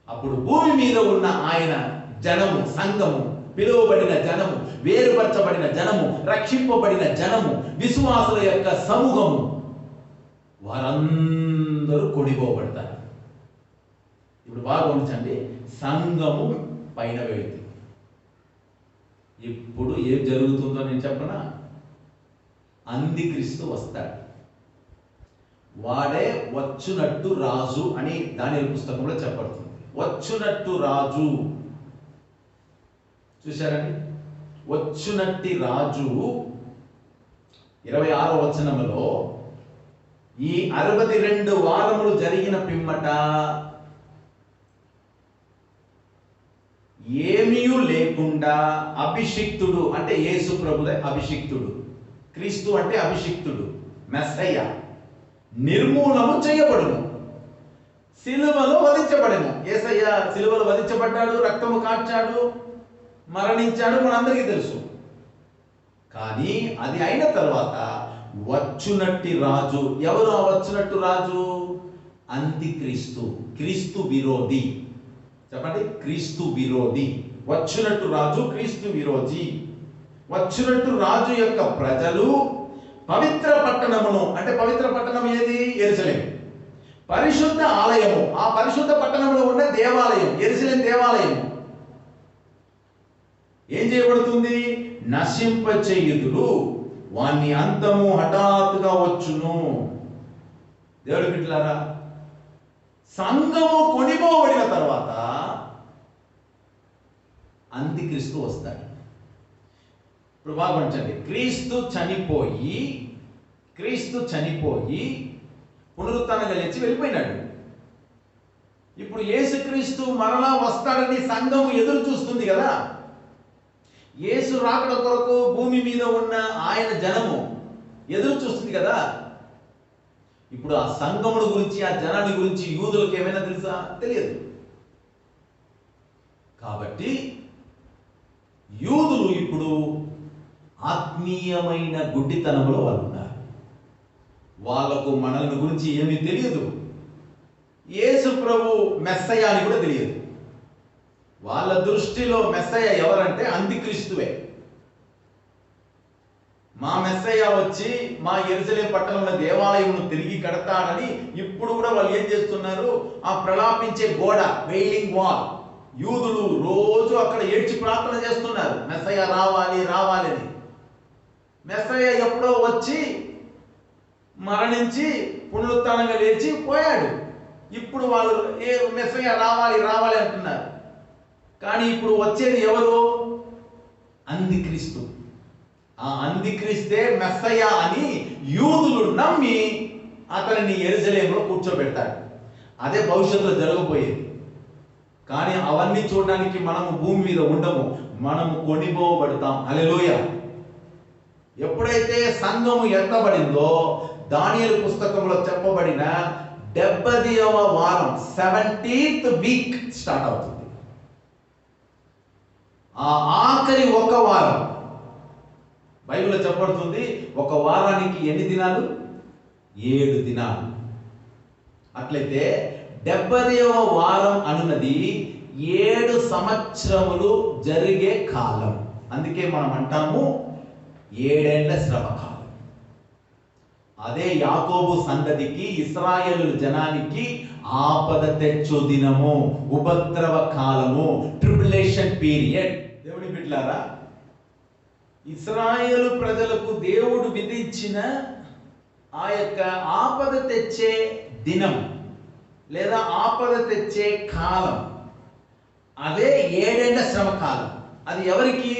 అప్పుడు భూమి మీద ఉన్న ఆయన జనము, సంఘము, పిలువబడిన జనము, వేరుపరచబడిన జనము, రక్షింపబడిన జనము, విశ్వాసుల యొక్క సమూహము, వారందరూ కొడిపోబడతారు. ఇప్పుడు బాగా గమనించండి. సంఘము పైన వెళుతుంది. ఇప్పుడు ఏం జరుగుతుందో నేను చెప్పనా? అంత్యక్రీస్తు వస్తాడు. వాడే వచ్చునట్టు రాజు అని దానియేలు పుస్తకంలో చెప్పబడుతుంది. వచ్చునట్టు రాజు, చూశారండి? వచ్చునట్టి రాజు 26వ వచనములో ఈ 62 వారములు జరిగిన పిమ్మట ఏమీ లేకుండా అభిషిక్తుడు, అంటే యేసు ప్రభువే అభిషిక్తుడు, క్రీస్తు అంటే అభిషిక్తుడు, మెస్సయ్య నిర్మూలము చేయబడును, సిలువలో వధించబడెను. యేసయ్య సిలువలో వధించబడ్డాడు, రక్తము కార్చాడు, మరణించాడు, మనందరికీ తెలుసు. కానీ అది అయిన తర్వాత వచ్చునట్టి రాజు ఎవరు? ఆ వచ్చునట్టు రాజు అంత్యక్రీస్తు, క్రీస్తు విరోధి. చెప్పండి, క్రీస్తు విరోధి. వచ్చునట్టు రాజు క్రీస్తు విరోధి. వచ్చునట్టు రాజు యొక్క ప్రజలు పవిత్ర పట్టణమును, అంటే పవిత్ర పట్టణం ఏది? యెరూషలేము. పరిశుద్ధ ఆలయము, ఆ పరిశుద్ధ పట్టణంలో ఉన్న దేవాలయం, యెరూషలేము దేవాలయం ఏం చేయబడుతుంది? నశింప చేయుదురు, వాని అంతము హఠాత్తుగా వచ్చును. దేవుడి బిడ్డలారా, సంఘము కొనిపోబడిన తర్వాత అంత్యక్రీస్తు వస్తాడు. ఇప్పుడు బాగుంచండి. క్రీస్తు చనిపోయి పునరుత్థానంగా లేచి వెళ్ళిపోయినాడు. ఇప్పుడు యేసుక్రీస్తు మరలా వస్తాడని సంఘము ఎదురు చూస్తుంది కదా. యేసు రాకడ కొరకు భూమి మీద ఉన్న ఆయన జనము ఎదురు చూస్తుంది కదా. ఇప్పుడు ఆ సంఘముల గురించి, ఆ జనాన్ని గురించి యూదులకు ఏమైనా తెలుసా? తెలియదు. కాబట్టి యూదులు ఇప్పుడు ఆత్మీయమైన గుడ్డితనంలో వాళ్ళు ఉన్నారు. వాళ్లకు మనల్ని గురించి ఏమీ తెలియదు. యేసు ప్రభు మెస్సయ్య అని కూడా తెలియదు. వాళ్ళ దృష్టిలో మెస్సయ్య ఎవరంటే అంత్యక్రీస్తువే. మా మెస్సయ్య వచ్చి మా యెరూషలేం పట్టణంలో దేవాలయమును తిరిగి కడతాడని ఇప్పుడు కూడా వాళ్ళు ఏం చేస్తున్నారు? ఆ ప్రలాపించే గోడ, వెయిలింగ్ వాల్, యూదులు రోజు అక్కడ ఏడ్చి ప్రార్థన చేస్తున్నారు, మెస్సయ్య రావాలి రావాలి అని. మెస్సయ్య ఎప్పుడో వచ్చి మరణించి పునరుత్థానంగా లేచి పోయాడు. ఇప్పుడు వాళ్ళు మెస్సయ్య రావాలి రావాలి అంటున్నారు. కానీ ఇప్పుడు వచ్చేది ఎవరు? అంత్యక్రీస్తు. ఆ అంత్యక్రీస్తే మెస్సయ్య అని యూదులు నమ్మి అతనిని యెరూషలేములో కూర్చోబెడతాడు. అదే భవిష్యత్తులో జరగబోయేది. కానీ అవన్నీ చూడడానికి మనము భూమి మీద ఉండము, మనము కొనిపోబడతాం. హల్లెలూయా. ఎప్పుడైతే సంఘము ఎత్తబడిందో దానియేలు పుస్తకంలో చెప్పబడిన 70వ వారం 70th వీక్ స్టార్ట్ అవుతుంది. ఆ ఆఖరి ఒక వారం బైబిల్లో చెప్పబడుతుంది. ఒక వారానికి ఎన్ని దినాలు? 7 దినాలు. అట్లయితే 70వ వారం అనున్నది 7 సంవత్సరములు జరిగే కాలం. అందుకే మనం అంటాము 7 ఏళ్ల శ్రమ కాలం. అదే యాకోబు సంతతికి, ఇశ్రాయేలు జనానికి ఆపద తెచ్చు దినము, ఉపద్రవ కాలము, ట్రిబులేషన్ పీరియడ్. దేవుని బిడ్డలారా, ఇశ్రాయేలు ప్రజలకు దేవుడు విధించిన ఆ యొక్క ఆపద తెచ్చే దినం లేదా ఆపద తెచ్చే కాలం అదే 7 ఏళ్ల శ్రమ కాలం. అది ఎవరికి?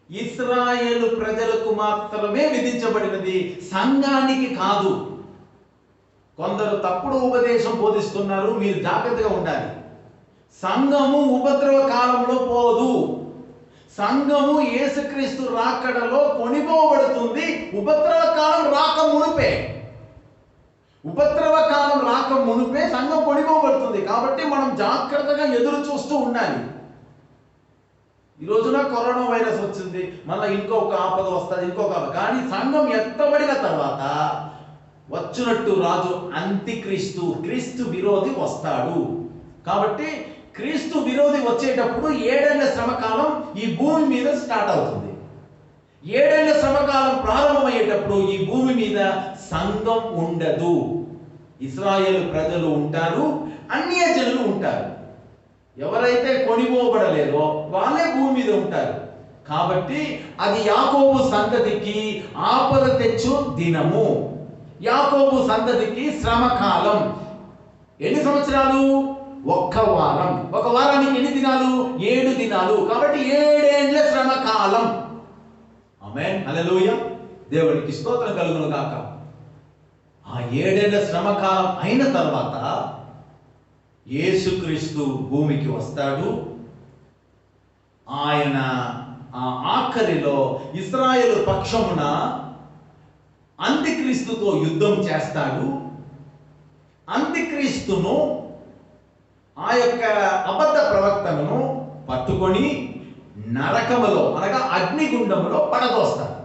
ఇశ్రాయేలు ప్రజలకు మాత్రమే విధించబడినది, సంఘానికి కాదు. కొందరు తప్పుడు ఉపదేశం బోధిస్తున్నారు, మీరు జాగ్రత్తగా ఉండాలి. సంఘము ఉపద్రవ కాలంలో పోదు. సంఘము యేసుక్రీస్తు రాకడలో కొనిపోబడుతుంది. ఉపద్రవ కాలం రాక మునుపే, ఉపద్రవ కాలం రాక మునుపే సంఘం కొనిపోబడుతుంది. కాబట్టి మనం జాగ్రత్తగా ఎదురు చూస్తూ ఉండాలి. ఈ రోజున కరోనా వైరస్ వచ్చింది, మళ్ళీ ఇంకొక ఆపద వస్తుంది, కానీ సంఘం ఎత్తబడిన తర్వాత వచ్చినట్టు రాజు అంత్యక్రీస్తు, క్రీస్తు విరోధి వస్తాడు. కాబట్టి క్రీస్తు విరోధి వచ్చేటప్పుడు 7 ఏళ్ల శ్రమకాలం ఈ భూమి మీద స్టార్ట్ అవుతుంది. 7 ఏళ్ల శ్రమకాలం ప్రారంభమయ్యేటప్పుడు ఈ భూమి మీద సంఘం ఉండదు. ఇశ్రాయేలు ప్రజలు ఉంటారు, అన్యజనులు ఉంటారు. ఎవరైతే కొనిపోబడలేదో వాళ్ళే భూమి మీద ఉంటారు. కాబట్టి అది యాకోబు సంతతికి ఆపద తెచ్చు దినము, యాకోబు సంతతికి శ్రమకాలం. ఎన్ని సంవత్సరాలు? ఒక్క వారం. ఒక వారానికి ఎన్ని దినాలు? 7 దినాలు. కాబట్టి 7 ఏళ్ల శ్రమకాలం. ఆమేన్, హల్లెలూయా. దేవునికి స్తోత్రం కలుగును గాక. ఆ 7 ఏళ్ల శ్రమకాలం అయిన తర్వాత యేసుక్రీస్తు భూమికి వస్తాడు. ఆయన ఆ ఆఖరిలో ఇశ్రాయేలు పక్షమున అంత్యక్రీస్తుతో యుద్ధం చేస్తాడు. అంత్యక్రీస్తును, ఆ యొక్క అబద్ధ ప్రవక్తను పట్టుకొని నరకములో అనగా అగ్నిగుండములో పడదోస్తాడు.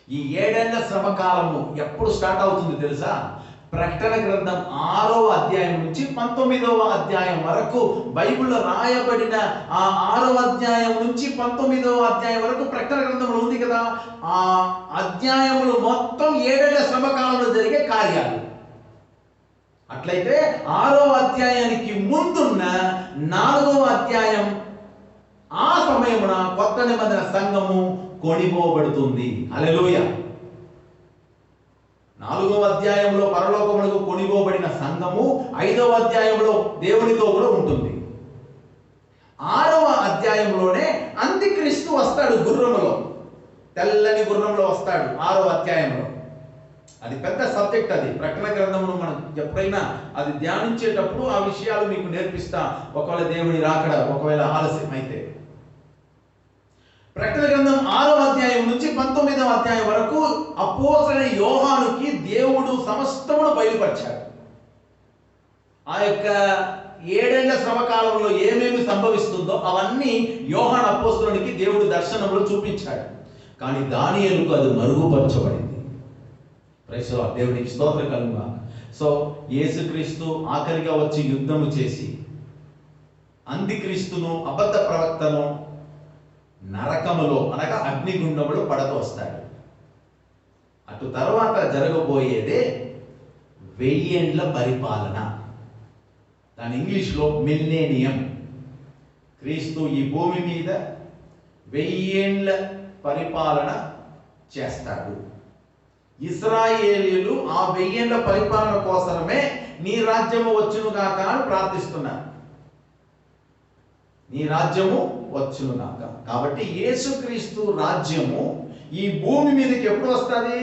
ఈ 7 ఏళ్ల శ్రమకాలము ఎప్పుడు స్టార్ట్ అవుతుంది తెలుసా? ప్రకటన గ్రంథం 6వ అధ్యాయం నుంచి 19వ అధ్యాయం వరకు బైబిల్లో రాయబడిన ఆ 6వ అధ్యాయం నుంచి 19వ అధ్యాయం వరకు ప్రకటన గ్రంథంలో ఉంది కదా. ఆ అధ్యాయములు మొత్తం 7 ఏళ్ల శ్రమకాలంలో జరిగే కార్యాలు. అట్లయితే 6వ అధ్యాయానికి ముందున్న 4వ అధ్యాయం, ఆ సమయమున కొత్త నిబంధన సంఘము కొనిపోబడుతుంది. హల్లెలూయా. 4వ అధ్యాయంలో పరలోకమునకు కొనిపోబడిన సంఘము 5వ అధ్యాయంలో దేవునితో కూడా ఉంటుంది. 6వ అధ్యాయంలోనే అంత్యక్రీస్తు వస్తాడు గుర్రములో, తెల్లని గుర్రంలో వస్తాడు 6వ అధ్యాయంలో. అది పెద్ద సబ్జెక్ట్. అది ప్రకటన గ్రంథమును మనం ఎప్పుడైనా అది ధ్యానించేటప్పుడు ఆ విషయాలు మీకు నేర్పిస్తా, ఒకవేళ దేవుని రాకడ ఒకవేళ ఆలస్యం అయితే. ప్రకటన గ్రంథం 6వ అధ్యాయం నుంచి 19వ అధ్యాయం వరకు అపోస్తలుడైన యోహానుకి దేవుడు సమస్తమును బయలుపరిచాడు. ఆ యొక్క 7 ఏళ్ల శ్రమకాలంలో ఏమేమి సంభవిస్తుందో అవన్నీ యోహాను అపోస్తలునికి దేవుడు దర్శనంలో చూపించాడు. కానీ దానియేలుకు అది మరుగుపరచబడింది. Praise the lord. దేవునికి స్తోత్రం కలుగుగా. సో యేసుక్రీస్తు ఆఖరిగా వచ్చి యుద్ధము చేసి అంత్యక్రీస్తును, అబద్ధ ప్రవక్తను నరకములో అనగా అగ్నిగుండములో పడదోస్తాడు. అటు తర్వాత జరగబోయేదే 1000 ఏండ్ల పరిపాలన. దాని ఇంగ్లీష్లో మిల్లేనియం. క్రీస్తు ఈ భూమి మీద 1000 ఏండ్ల పరిపాలన చేస్తాడు. ఇశ్రాయేలీయులు ఆ 1000 ఏండ్ల పరిపాలన కోసమే నీ రాజ్యము వచ్చునుగాక అని ప్రార్థిస్తున్నారు. నీ రాజ్యము వచ్చునుగాక. కాబట్టి యేసుక్రీస్తు రాజ్యము ఈ భూమి మీదకి ఎప్పుడు వస్తుంది?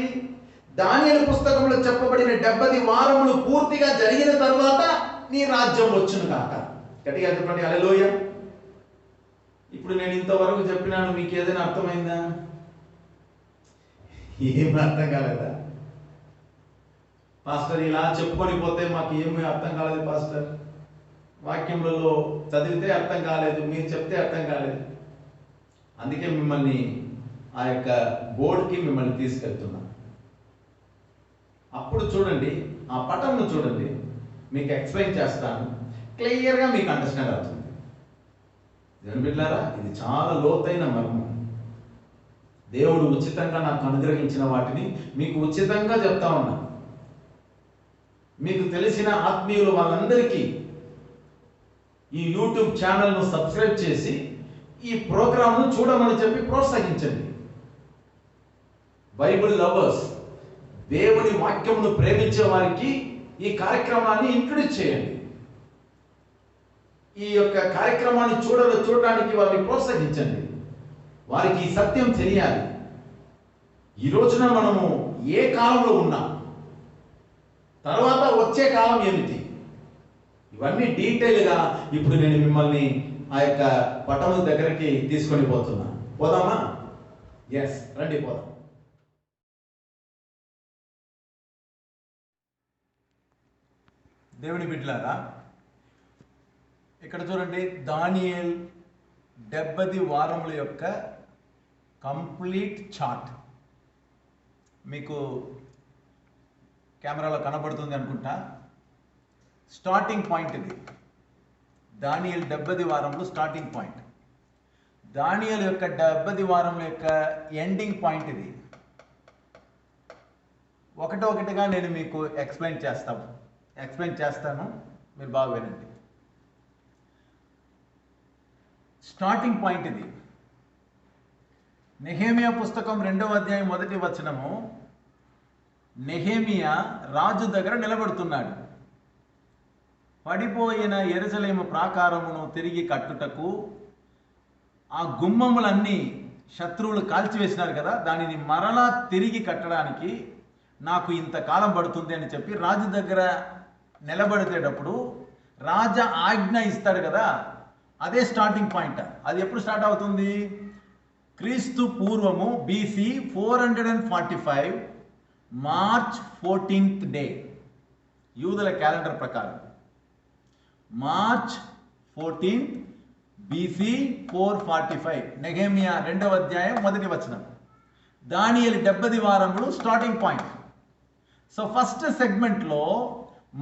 దానియేలు పుస్తకంలో చెప్పబడిన 70 వారములు పూర్తిగా జరిగిన తర్వాత నీ రాజ్యం వచ్చునుగాక. గట్టిగా చెప్పండి హల్లెలూయా. ఇప్పుడు నేను ఇంతవరకు చెప్పినాను, మీకు ఏదైనా అర్థమైందా? ఏం అర్థం కాలేదా? పాస్టర్ ఇలా చెప్పుకొని పోతే మాకు ఏమీ అర్థం కాలేదు పాస్టర్. వాక్యములలో చదివితే అర్థం కాలేదు, మీరు చెప్తే అర్థం కాలేదు. అందుకే మిమ్మల్ని ఆ యొక్క బోర్డుకి మిమ్మల్ని తీసుకెళ్తున్నా. అప్పుడు చూడండి, ఆ పటంను చూడండి, మీకు ఎక్స్ప్లెయిన్ చేస్తాను. క్లియర్గా మీకు అండర్స్టాండ్ అవుతుంది. దేవుని బిడ్డలారా, ఇది చాలా లోతైన మర్మం. దేవుడు ఉచితంగా నాకు అనుగ్రహించిన వాటిని మీకు ఉచితంగా చెప్తా ఉన్నా. మీకు తెలిసిన ఆత్మీయులు వాళ్ళందరికీ ఈ యూట్యూబ్ ఛానల్ను సబ్స్క్రైబ్ చేసి ఈ ప్రోగ్రామ్ను చూడమని చెప్పి ప్రోత్సహించండి. బైబిల్ లవర్స్, దేవుని వాక్యమును ప్రేమించే వారికి ఈ కార్యక్రమాన్ని ఇంట్రొడ్యూస్ చేయండి. ఈ యొక్క కార్యక్రమాన్ని చూడడానికి వారిని ప్రోత్సహించండి. వారికి ఈ సత్యం తెలియాలి. ఈ రోజున మనము ఏ కాలంలో ఉన్నాం, తర్వాత వచ్చే కాలం ఏమిటి, ఇవన్నీ డీటెయిల్గా ఇప్పుడు నేను మిమ్మల్ని ఆ యొక్క పటం దగ్గరికి తీసుకొని పోతున్నా. పోదామా? ఎస్, రండి పోదాం. దేవుని బిడ్డలారా, ఇక్కడ చూడండి, దానియేలు 70 వారముల యొక్క కంప్లీట్ చార్ట్ మీకు కెమెరాలో కనబడుతుంది అనుకుంటా. స్టార్టింగ్ పాయింట్ ఇది. దానియేలు 70 వారములు స్టార్టింగ్ పాయింట్. దానియేలు యొక్క 70 వారముల యొక్క ఎండింగ్ పాయింట్ ఇది. ఒకటొకటిగా నేను మీకు ఎక్స్ప్లెయిన్ చేస్తాను, మీరు బాగా వినండి. స్టార్టింగ్ పాయింట్ ఇది. నెహెమియా పుస్తకం 2వ అధ్యాయం 1వ వచనము. నెహెమియా రాజు దగ్గర నిలబడుతున్నాడు. పడిపోయిన యెరూషలేము ప్రాకారమును తిరిగి కట్టుటకు, ఆ గుమ్మములన్నీ శత్రువులు కాల్చివేసినారు కదా, దానిని మరలా తిరిగి కట్టడానికి నాకు ఇంతకాలం పడుతుంది అని చెప్పి రాజు దగ్గర నిలబడితేటప్పుడు రాజా ఆజ్ఞ ఇస్తాడు కదా, అదే స్టార్టింగ్ పాయింట్. అది ఎప్పుడు స్టార్ట్ అవుతుంది? క్రీస్తు పూర్వము BC 445 మార్చ్ 14th డే, యూదుల క్యాలెండర్ ప్రకారం మార్చ్ 14th BC 445. నెహెమియా 2వ అధ్యాయం 1వ వచనం. దానియేలు 70 వారములు స్టార్టింగ్ పాయింట్. సో ఫస్ట్ సెగ్మెంట్లో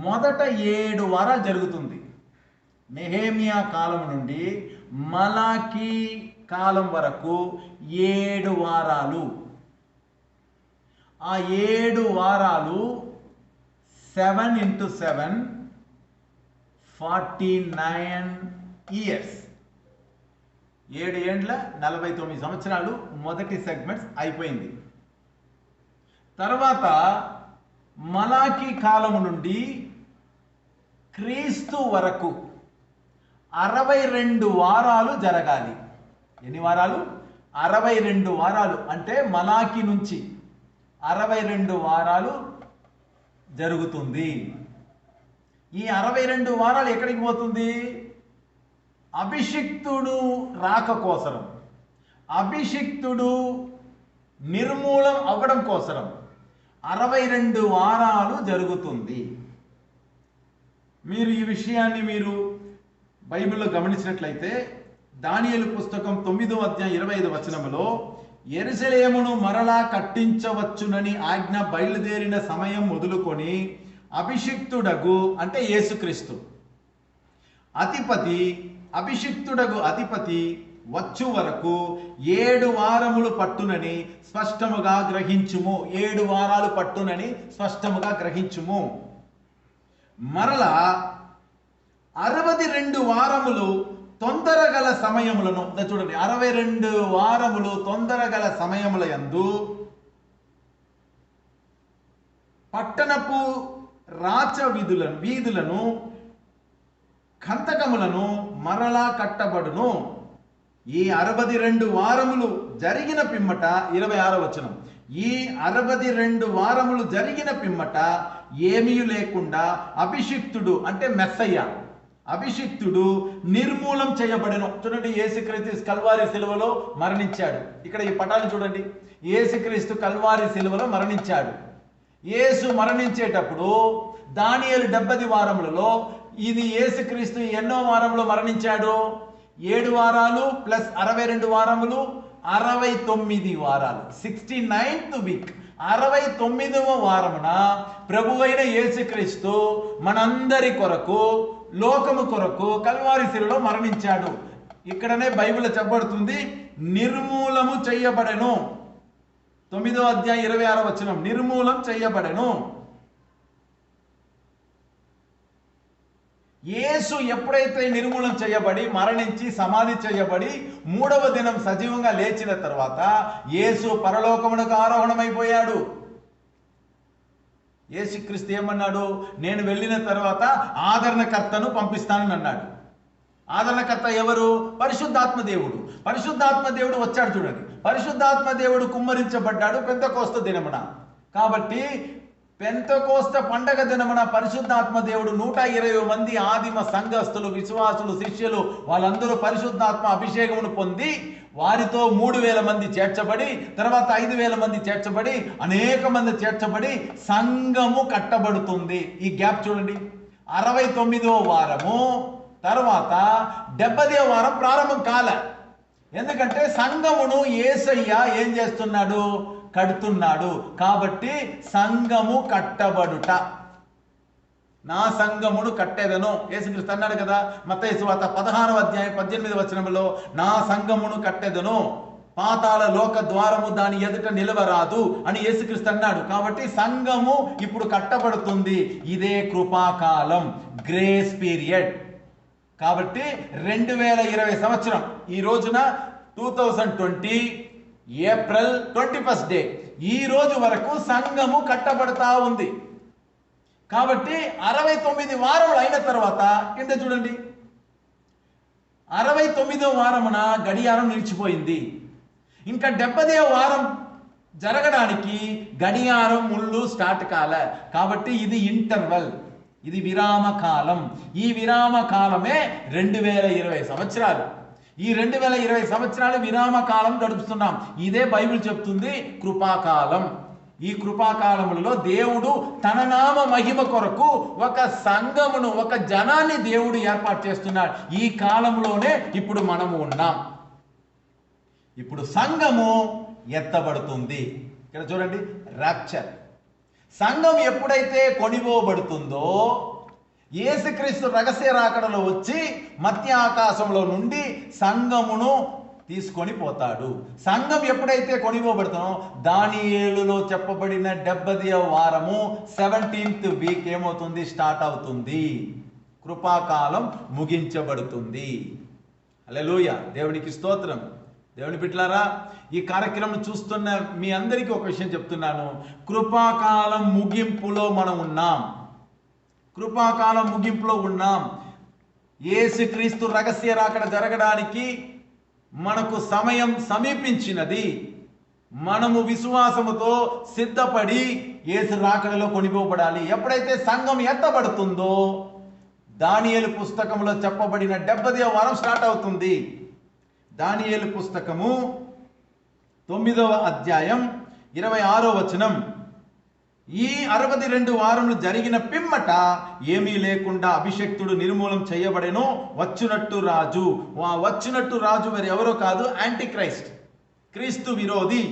మొదట 7 వారాలు జరుగుతుంది. నెహెమియా కాలం నుండి మలాకీ కాలం వరకు 7 వారాలు. ఆ 7 వారాలు 7 into 7 49 ఇయర్స్. 7 ఏండ్ల 49 సంవత్సరాలు మొదటి సెగ్మెంట్స్ అయిపోయింది. తర్వాత మలాకీ కాలం నుండి క్రీస్తు వరకు 62 వారాలు జరగాలి. ఎన్ని వారాలు? 62 వారాలు. అంటే మలాకీ నుంచి 62 వారాలు జరుగుతుంది. ఈ 62 వారాలు ఎక్కడికి పోతుంది? అభిషిక్తుడు రాక కోసం, అభిషిక్తుడు నిర్మూలం అవ్వడం కోసం 62 వారాలు జరుగుతుంది. మీరు ఈ విషయాన్ని మీరు బైబిల్లో గమనించినట్లయితే దానియేలు పుస్తకం 9వ అధ్యాయం 25వ వచనములో యెరూషలేమును మరలా కట్టించవచ్చునని ఆజ్ఞ బయలుదేరిన సమయం మొదలుకొని అభిషిక్తుడగు అంటే యేసుక్రీస్తు అధిపతి, అభిషిక్తుడగు అధిపతి వచ్చు వరకు 7 వారములు పట్టునని స్పష్టముగా గ్రహించుము. 7 వారాలు పట్టునని స్పష్టముగా గ్రహించుము. మరలా 62 వారములు తొందరగల సమయములను, చూడండి, 62 వారములు తొందరగల సమయముల యందు పట్టణపు రాచ వీధులను కంతకములను మరలా కట్టబడును. ఈ 62 వారములు జరిగిన పిమ్మట, 26వ వచనం, ఈ 62 వారములు జరిగిన పిమ్మట ఏమీ లేకుండా అభిషిక్తుడు, అంటే మెస్సయ్య, అభిషిక్తుడు నిర్మూలం చేయబడెను. చూడండి, యేసుక్రీస్తు కల్వారి శిలువలో మరణించాడు. ఇక్కడ ఈ పటాన్ని చూడండి, యేసుక్రీస్తు కల్వారి శిలువలో మరణించాడు. యేసు మరణించేటప్పుడు దానియేలు 70 వారములలో ఇది యేసుక్రీస్తు ఎన్నో వారంలో మరణించాడు? 7 వారాలు ప్లస్ 62 వారములు, 69 వారాలు, 69th వీక్, 69వ వారమున ప్రభువైన యేసుక్రీస్తు మనందరి కొరకు, లోకము కొరకు కల్వారి శిలువలో మరణించాడు. ఇక్కడనే బైబిల్ చెప్పబడుతుంది, నిర్మూలము చేయబడెను. 9వ అధ్యాయం 26వ వచనం, నిర్మూలం చేయబడెను. యేసు ఎప్పుడైతే నిర్మూలం చేయబడి మరణించి సమాధి చేయబడి 3వ దినం సజీవంగా లేచిన తర్వాత యేసు పరలోకమునకు ఆరోహణమైపోయాడు. యేసుక్రీస్తు ఏమన్నాడు? నేను వెళ్ళిన తర్వాత ఆదరణకర్తను పంపిస్తానని అన్నాడు. ఆదరణకర్త ఎవరు? పరిశుద్ధాత్మ దేవుడు. పరిశుద్ధాత్మ దేవుడు వచ్చాడు. చూడండి, పరిశుద్ధాత్మ దేవుడు కుమ్మరించబడ్డాడు పెంతెకోస్తు దినమున. కాబట్టి పెంతెకోస్తు పండగ దినమున పరిశుద్ధాత్మ దేవుడు 120 మంది ఆదిమ సంఘస్థులు, విశ్వాసులు, శిష్యులు, వాళ్ళందరూ పరిశుద్ధాత్మ అభిషేకమును పొంది వారితో 3000 మంది చేర్చబడి, తర్వాత 5000 మంది చేర్చబడి, అనేక మంది చేర్చబడి సంఘము కట్టబడుతుంది. ఈ గ్యాప్ చూడండి, 69వ వారము తర్వాత 70వ వారం ప్రారంభం కాల. ఎందుకంటే సంఘమును యేసయ్య ఏం చేస్తున్నాడు? కడుతున్నాడు. కాబట్టి సంఘము కట్టబడుట. నా సంఘమును కట్టేదను యేసుక్రీస్తు అన్నాడు కదా, మత్తయి సువార్త 16వ అధ్యాయం 18వ వచనంలో, నా సంఘమును కట్టెదను, పాతాళ లోక ద్వారము దాని ఎదుట నిలవరాదు అని యేసుక్రీస్తు అన్నాడు. కాబట్టి సంఘము ఇప్పుడు కట్టబడుతుంది. ఇదే కృపాకాలం, గ్రేస్ పీరియడ్. కాబట్టి 2020 సంవత్సరం ఈ రోజున 2020 ఏప్రిల్ 21st డే, ఈ రోజు వరకు సంఘము కట్టబడతా ఉంది. కాబట్టి 69 వారములు అయిన తర్వాత కింద చూడండి, 69వ వారమున గడియారం నిలిచిపోయింది. ఇంకా 70వ వారం జరగడానికి గడియారం ముళ్ళు స్టార్ట్ కాలే. కాబట్టి ఇది ఇంటర్వల్, ఇది విరామ కాలం. ఈ విరామ కాలమే 2020 సంవత్సరాలు. ఈ 2020 సంవత్సరాలు విరామ కాలం గడుపుతున్నాం. ఇదే బైబిల్ చెప్తుంది కృపాకాలం. ఈ కృపాకాలములలో దేవుడు తన నామ మహిమ కొరకు ఒక సంఘమును, ఒక జనాన్ని దేవుడు ఏర్పాటు చేస్తున్నాడు. ఈ కాలంలోనే ఇప్పుడు మనము ఉన్నాం. ఇప్పుడు సంఘము ఎత్తబడుతుంది. ఇక్కడ చూడండి, రాప్చర్. సంఘం ఎప్పుడైతే కొనిపోబడుతుందో, యేసుక్రీస్తు రహస్య రాకడలో వచ్చి మధ్య ఆకాశంలో నుండి సంఘమును తీసుకొని పోతాడు. సంఘం ఎప్పుడైతే కొనిపోబడుతుందో, దానియేలులో చెప్పబడిన 70వ వారము 17th వీక్ ఏమవుతుంది? స్టార్ట్ అవుతుంది. కృపాకాలం ముగించబడుతుంది. హల్లెలూయా, దేవునికి స్తోత్రం. దేవుని బిడ్డలారా, ఈ కార్యక్రమం చూస్తున్న మీ అందరికీ ఒక విషయం చెప్తున్నాను. కృపాకాలం ముగింపులో మనం ఉన్నాం. కృపాకాలం ముగింపులో ఉన్నాం. యేసుక్రీస్తు రహస్య రాకడ జరగడానికి మనకు సమయం సమీపించినది. మనము విశ్వాసముతో సిద్ధపడి యేసు రాకడలో కొనిపోబడాలి. ఎప్పుడైతే సంఘం ఎత్తబడుతుందో, దానియేలు పుస్తకంలో చెప్పబడిన 70వ వారం స్టార్ట్ అవుతుంది. దానియేలు పుస్తకము 9వ అధ్యాయం 26వ వచనం, ఈ 62 వారములు జరిగిన పిమ్మట ఏమీ లేకుండా అభిషక్తుడు నిర్మూలం చేయబడెను. వచ్చునట్టు రాజు. ఆ వచ్చునట్టు రాజు మరి ఎవరో కాదు, యాంటీ క్రైస్ట్, క్రీస్తు విరోధి.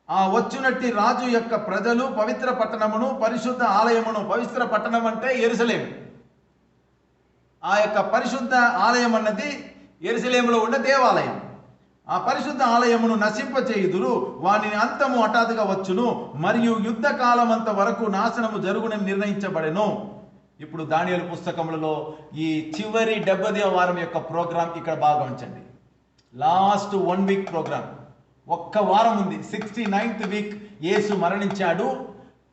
ఆ వచ్చునట్టి రాజు యొక్క ప్రజలు పవిత్ర పట్టణమును, పరిశుద్ధ ఆలయమును, పవిత్ర పట్టణం అంటే యెరూషలేము, ఆ యొక్క పరిశుద్ధ ఆలయం అన్నది యెరూషలేములో ఉన్న దేవాలయం. ఆ పరిశుద్ధ ఆలయమును నశింపచేయుదురు, వానిని అంతము హఠాత్తుగా వచ్చును, మరియు యుద్ధ కాలమంత వరకు నాశనము జరుగునని నిర్ణయించబడెను. ఇప్పుడు దానియేలు పుస్తకములలో ఈ చివరి 70వ వారం యొక్క ప్రోగ్రాం ఇక్కడ బాగా ఉంచండి. లాస్ట్ 1 వీక్ ప్రోగ్రాం, ఒక్క వారం ఉంది. 69th వీక్ యేసు మరణించాడు,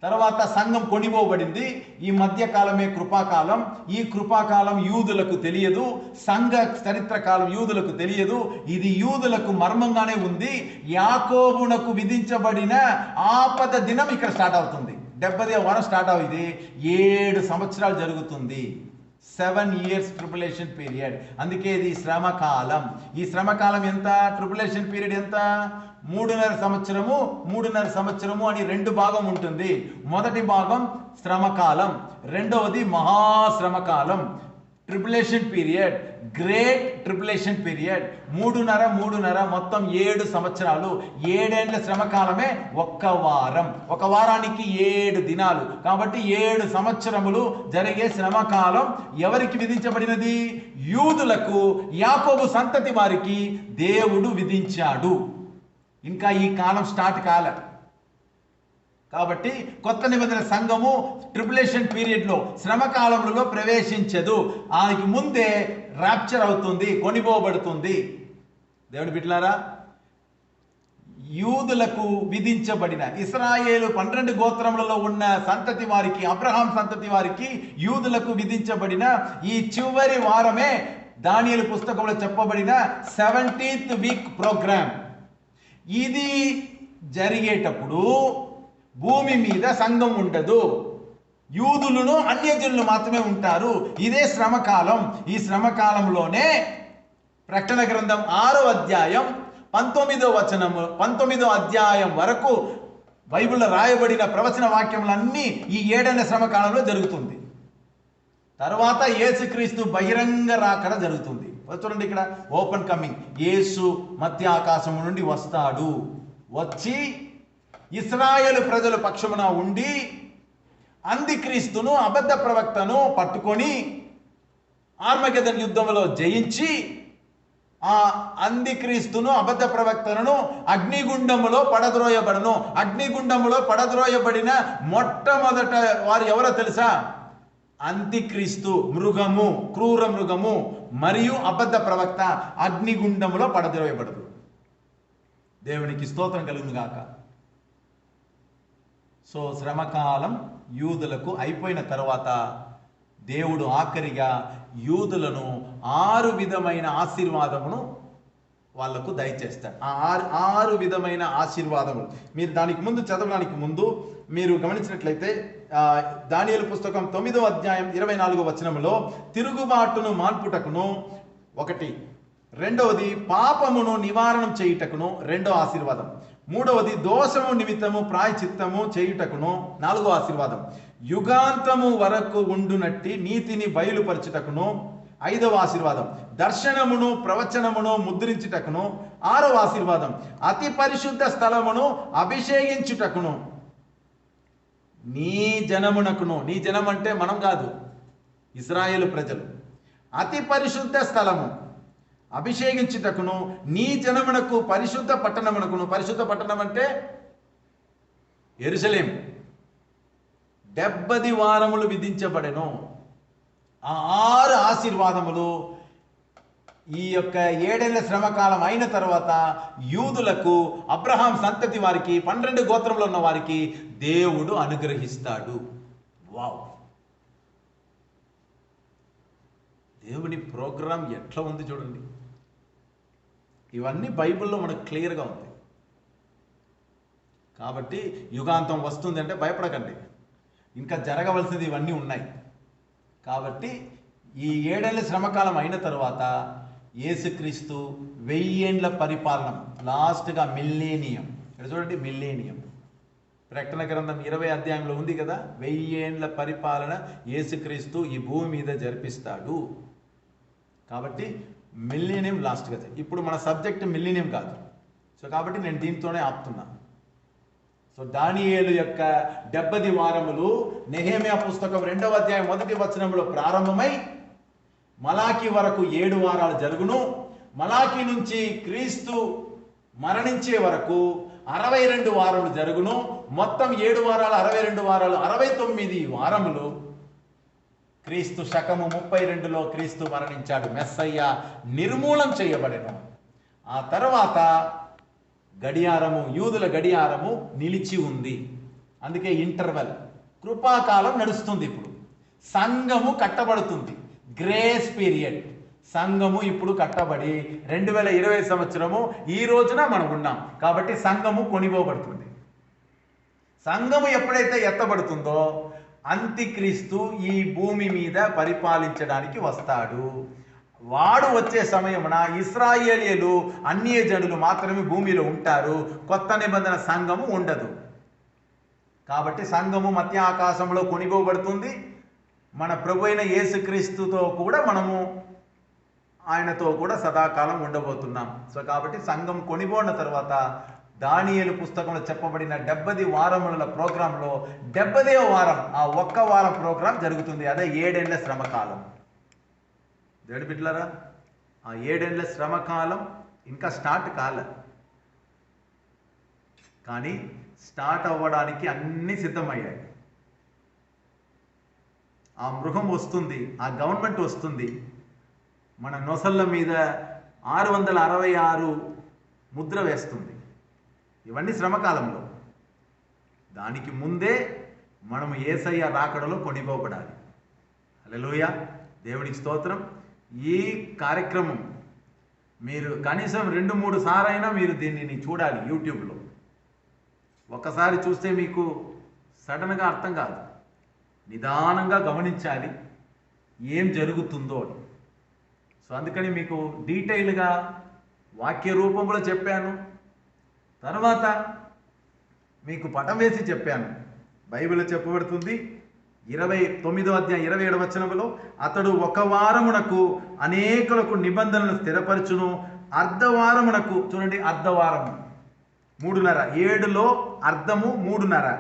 తర్వాత సంఘం కొనిపోబడింది. ఈ మధ్యకాలమే కృపాకాలం. ఈ కృపాకాలం యూదులకు తెలియదు, సంఘ చరిత్ర కాలం యూదులకు తెలియదు. ఇది యూదులకు మర్మంగానే ఉంది. యాకోబునకు విధించబడిన ఆపద దినం ఇక్కడ స్టార్ట్ అవుతుంది. 70వ వారం స్టార్ట్ అవుతుంది. 7 సంవత్సరాలు జరుగుతుంది. 7 years ట్రిబులేషన్ పీరియడ్. అందుకే ఇది శ్రమకాలం. ఈ శ్రమకాలం ఎంత? ట్రిబులేషన్ పీరియడ్ ఎంత? 3.5 సంవత్సరము 3.5 సంవత్సరము అని 2 భాగం ఉంటుంది. మొదటి భాగం శ్రమకాలం, రెండవది మహాశ్రమకాలం, tribulation period, great tribulation period. 3.5 మొత్తం 7 సంవత్సరాలు. 7 ఏండ్ల శ్రమకాలమే ఒక్క వారం. ఒక వారానికి 7 దినాలు. కాబట్టి 7 సంవత్సరములు జరిగే శ్రమకాలం ఎవరికి విధించబడినది? యూదులకు, యాకోబు సంతతి వారికి దేవుడు విధించాడు. ఇంకా ఈ కాలం స్టార్ట్ కాలే. కాబట్టి కొత్త నిబంధన సంఘము ట్రిబులేషన్ పీరియడ్లో, శ్రమకాలంలో ప్రవేశించదు. ఆమెకి ముందే ర్యాప్చర్ అవుతుంది, కొనిపోబడుతుంది. దేవుని బిడ్డలారా, యూదులకు విధించబడిన ఇశ్రాయేలు 12 గోత్రములలో ఉన్న సంతతి వారికి, అబ్రహాం సంతతి వారికి, యూదులకు విధించబడిన ఈ చివరి వారమే దానియేలు పుస్తకంలో చెప్పబడిన 70th వీక్ ప్రోగ్రామ్. ఇది జరిగేటప్పుడు భూమి మీద సంఘం ఉండదు, యూదులను అన్యజనులు మాత్రమే ఉంటారు. ఇదే శ్రమకాలం. ఈ శ్రమకాలంలోనే ప్రకటన గ్రంథం 6వ అధ్యాయం 19వ వచనము 19వ అధ్యాయం వరకు బైబిల్లో రాయబడిన ప్రవచన వాక్యములన్నీ ఈ 7వ శ్రమకాలంలో జరుగుతుంది. తర్వాత యేసుక్రీస్తు బహిరంగ రాకడ జరుగుతుంది. చూడండి, ఇక్కడ ఓపెన్ కమింగ్. యేసు మధ్య ఆకాశం నుండి వస్తాడు. వచ్చి ఇశ్రాయేలు ప్రజల పక్షమున ఉండి అంత్యక్రీస్తును, అబద్ధ ప్రవక్తను పట్టుకొని ఆర్మగెదన్ యుద్ధంలో జయించి ఆ అంత్యక్రీస్తును, అబద్ధ ప్రవక్తలను అగ్నిగుండములో పడద్రోయబడను. అగ్నిగుండములో పడద్రోయబడిన మొట్టమొదట వారు ఎవరో తెలుసా? అంత్యక్రీస్తు, మృగము, క్రూర మృగము మరియు అబద్ధ ప్రవక్త అగ్నిగుండములో పడద్రోయబడదు. దేవునికి స్తోత్రం కలుగును గాక. సో శ్రమకాలం యూదులకు అయిపోయిన తర్వాత దేవుడు ఆఖరిగా యూదులను 6 విధమైన ఆశీర్వాదమును వాళ్లకు దయచేస్తాడు. ఆ 6 విధమైన ఆశీర్వాదములు మీరు దానికి ముందు చదవడానికి ముందు మీరు గమనించినట్లయితే దానియేలు పుస్తకం 9వ అధ్యాయం 24వ వచనములో తిరుగుబాటును మాన్పుటకును 1, రెండవది పాపమును నివారణం చేయుటకును 2వ ఆశీర్వాదం, 3వది దోషము నిమిత్తము ప్రాయచిత్తము చేయుటకును 4వ ఆశీర్వాదం, యుగాంతము వరకు ఉండునట్టి నీతిని బయలుపరచుటకును 5వ ఆశీర్వాదం, దర్శనమును ప్రవచనమును ముద్రించుటకును 6వ ఆశీర్వాదం, అతి పరిశుద్ధ స్థలమును అభిషేకించుటకును నీ జనమునకును. నీ జనం అంటే మనం కాదు, ఇశ్రాయేలు ప్రజలు. అతి పరిశుద్ధ స్థలము అభిషేకించుటకును నీ జనమునకు పరిశుద్ధ పట్టణమునకును. పరిశుద్ధ పట్టణం అంటే యెరూషలేం. 70 వారములు విధించబడెను. ఆ 6 ఆశీర్వాదములు ఈ యొక్క 7 ఏళ్ల శ్రమకాలం అయిన తర్వాత యూదులకు, అబ్రహాం సంతతి వారికి, 12 గోత్రంలో ఉన్న వారికి దేవుడు అనుగ్రహిస్తాడు. వావ్! దేవుని ప్రోగ్రాం ఎట్లా ఉంది చూడండి. ఇవన్నీ బైబిల్లో మనకు క్లియర్గా ఉంది. కాబట్టి యుగాంతం వస్తుంది అంటే భయపడకండి, ఇంకా జరగవలసింది ఇవన్నీ ఉన్నాయి. కాబట్టి ఈ 7 ఏళ్ల శ్రమకాలం అయిన తర్వాత యేసుక్రీస్తు 1000 ఏండ్ల పరిపాలన, లాస్ట్గా మిల్లేనియం. ఇక్కడ చూడండి, మిల్లేనియం. ప్రకటన గ్రంథం 20వ అధ్యాయంలో ఉంది కదా, 1000 ఏండ్ల పరిపాలన యేసుక్రీస్తు ఈ భూమి మీద జరిపిస్తాడు. కాబట్టి మిల్లేనియం లాస్ట్గా. ఇప్పుడు మన సబ్జెక్ట్ మిల్లేనియం కాదు. సో కాబట్టి నేను దీంతోనే ఆపుతున్నా. సో దానియేలు యొక్క 70 వారములు నెహెమ్యా పుస్తకం 2వ అధ్యాయం 1వ వచనంలో ప్రారంభమై మలాకి వరకు 7 వారాలు జరుగును. మలాకి నుంచి క్రీస్తు మరణించే వరకు 62 వారములు జరుగును. మొత్తం 7 వారాలు 62 వారాలు 69 వారములు. క్రీస్తు శకము 32లో క్రీస్తు మరణించాడు. మెస్సయ్య నిర్మూలం చేయబడెను. ఆ తర్వాత గడియారము, యూదుల గడియారము నిలిచి ఉంది. అందుకే ఇంటర్వెల్, కృపాకాలం నడుస్తుంది. ఇప్పుడు సంఘము కట్టబడుతుంది. Grace period. సంఘము ఇప్పుడు కట్టబడి 2020 సంవత్సరము ఈ రోజున మనం ఉన్నాం. కాబట్టి సంఘము కొనిపోబడుతుంది. సంఘము ఎప్పుడైతే ఎత్తబడుతుందో అంత్యక్రీస్తు ఈ భూమి మీద పరిపాలించడానికి వస్తాడు. వాడు వచ్చే సమయమున ఇశ్రాయేలీయులు, అన్యజనులు మాత్రమే భూమిలో ఉంటారు. కొత్త నిబంధన సంఘము ఉండదు. కాబట్టి సంఘము మధ్య ఆకాశంలో కొనిపోబడుతుంది. మన ప్రభు అయిన యేసుక్రీస్తుతో కూడా మనము ఆయనతో కూడా సదాకాలం ఉండబోతున్నాం. సో కాబట్టి సంఘం కొనిపోయిన తర్వాత దానియేలు పుస్తకంలో చెప్పబడిన 70 వారముల ప్రోగ్రాంలో 70వ వారం, ఆ ఒక్క వారం ప్రోగ్రాం జరుగుతుంది. అదే 7 ఏళ్ల శ్రమకాలం. దేవుడి బిడ్డలారా, ఆ 7 ఏళ్ల శ్రమకాలం ఇంకా స్టార్ట్ కాలే, కానీ స్టార్ట్ అవ్వడానికి అన్నీ సిద్ధమయ్యాయి. ఆ మృగం వస్తుంది, ఆ గవర్నమెంట్ వస్తుంది, మన నొసళ్ళ మీద 666 ముద్ర వేస్తుంది. ఇవన్నీ శ్రమకాలంలో. దానికి ముందే మనము యేసయ్య రాకడలో కొనిపోబడాలి. హల్లెలూయా, దేవునికి స్తోత్రం. ఈ కార్యక్రమం మీరు కనీసం 2-3 సార్లైనా మీరు దీనిని చూడాలి యూట్యూబ్లో. ఒక్కసారి చూస్తే మీకు సడన్గా అర్థం కాదు. నిదానంగా గమనించాలి ఏం జరుగుతుందో అని. సో అందుకని మీకు డీటెయిల్గా వాక్య రూపంలో చెప్పాను. తర్వాత మీకు పటం వేసి చెప్పాను. బైబిల్లో చెప్పబడుతుంది 29వ అధ్యాయం 27వ వచనంలో, అతడు ఒక వారమునకు అనేకులకు నిబంధనలు స్థిరపరచును. అర్ధవారమునకు, చూడండి, అర్ధవారము 3:30, 7లో అర్ధము 3:30.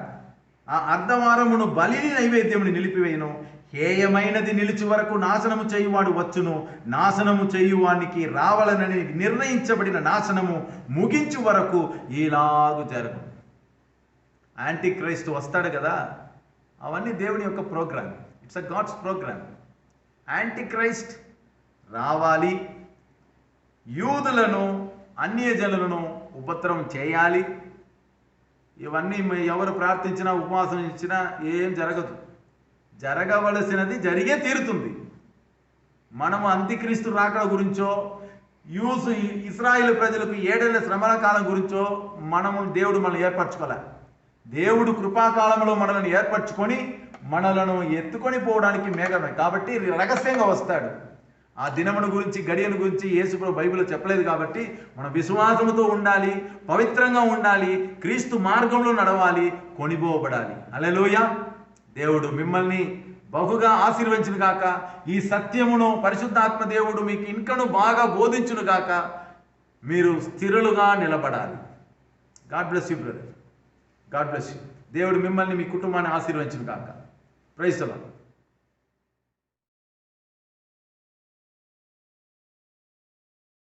ఆ అర్ధవారమును బలిని నైవేద్యముని నిలిపివేయును. హేయమైనది నిలిచి వరకు నాశనము చేయువాడు వచ్చును. నాశనము చేయువానికి రావాలనని నిర్ణయించబడిన నాశనము ముగించు వరకు ఇలాగు జరుగు. యాంటీ క్రైస్ట్ వస్తాడు కదా, అవన్నీ దేవుని యొక్క program. It's a God's program. Anti Christ రావాలి, యూదులను అన్యజనులను ఉపద్రవం చేయాలి. ఇవన్నీ ఎవరు ప్రార్థించినా ఉపవాసం ఇచ్చినా ఏం జరగదు. జరగవలసినది జరిగే తీరుతుంది. మనము అంత్యక్రీస్తు రాకడ గురించో, ఇశ్రాయేలు ప్రజలకు 7 ఏళ్ల శ్రమల కాలం గురించో దేవుడు మనల్ని ఏర్పరచుకోలే. దేవుడు కృపాకాలంలో మనల్ని ఏర్పరచుకొని మనలను ఎత్తుకొని పోవడానికి మేఘమే. కాబట్టి రహస్యంగా వస్తాడు. ఆ దినమును గురించి, గడియను గురించి యేసు ప్రభు బైబిల్లో చెప్పలేదు. కాబట్టి మనం విశ్వాసముతో ఉండాలి, పవిత్రంగా ఉండాలి, క్రీస్తు మార్గంలో నడవాలి, కొనిపోబడాలి. హల్లెలూయా. దేవుడు మిమ్మల్ని బహుగా ఆశీర్వదించును గాక. ఈ సత్యమును పరిశుద్ధాత్మ దేవుడు మీకు ఇంకను బాగా బోధించును గాక. మీరు స్థిరులుగా నిలబడాలి. God bless you brother. God bless you. దేవుడు మిమ్మల్ని, మీ కుటుంబాన్ని ఆశీర్వదించును గాక. Praise the lord.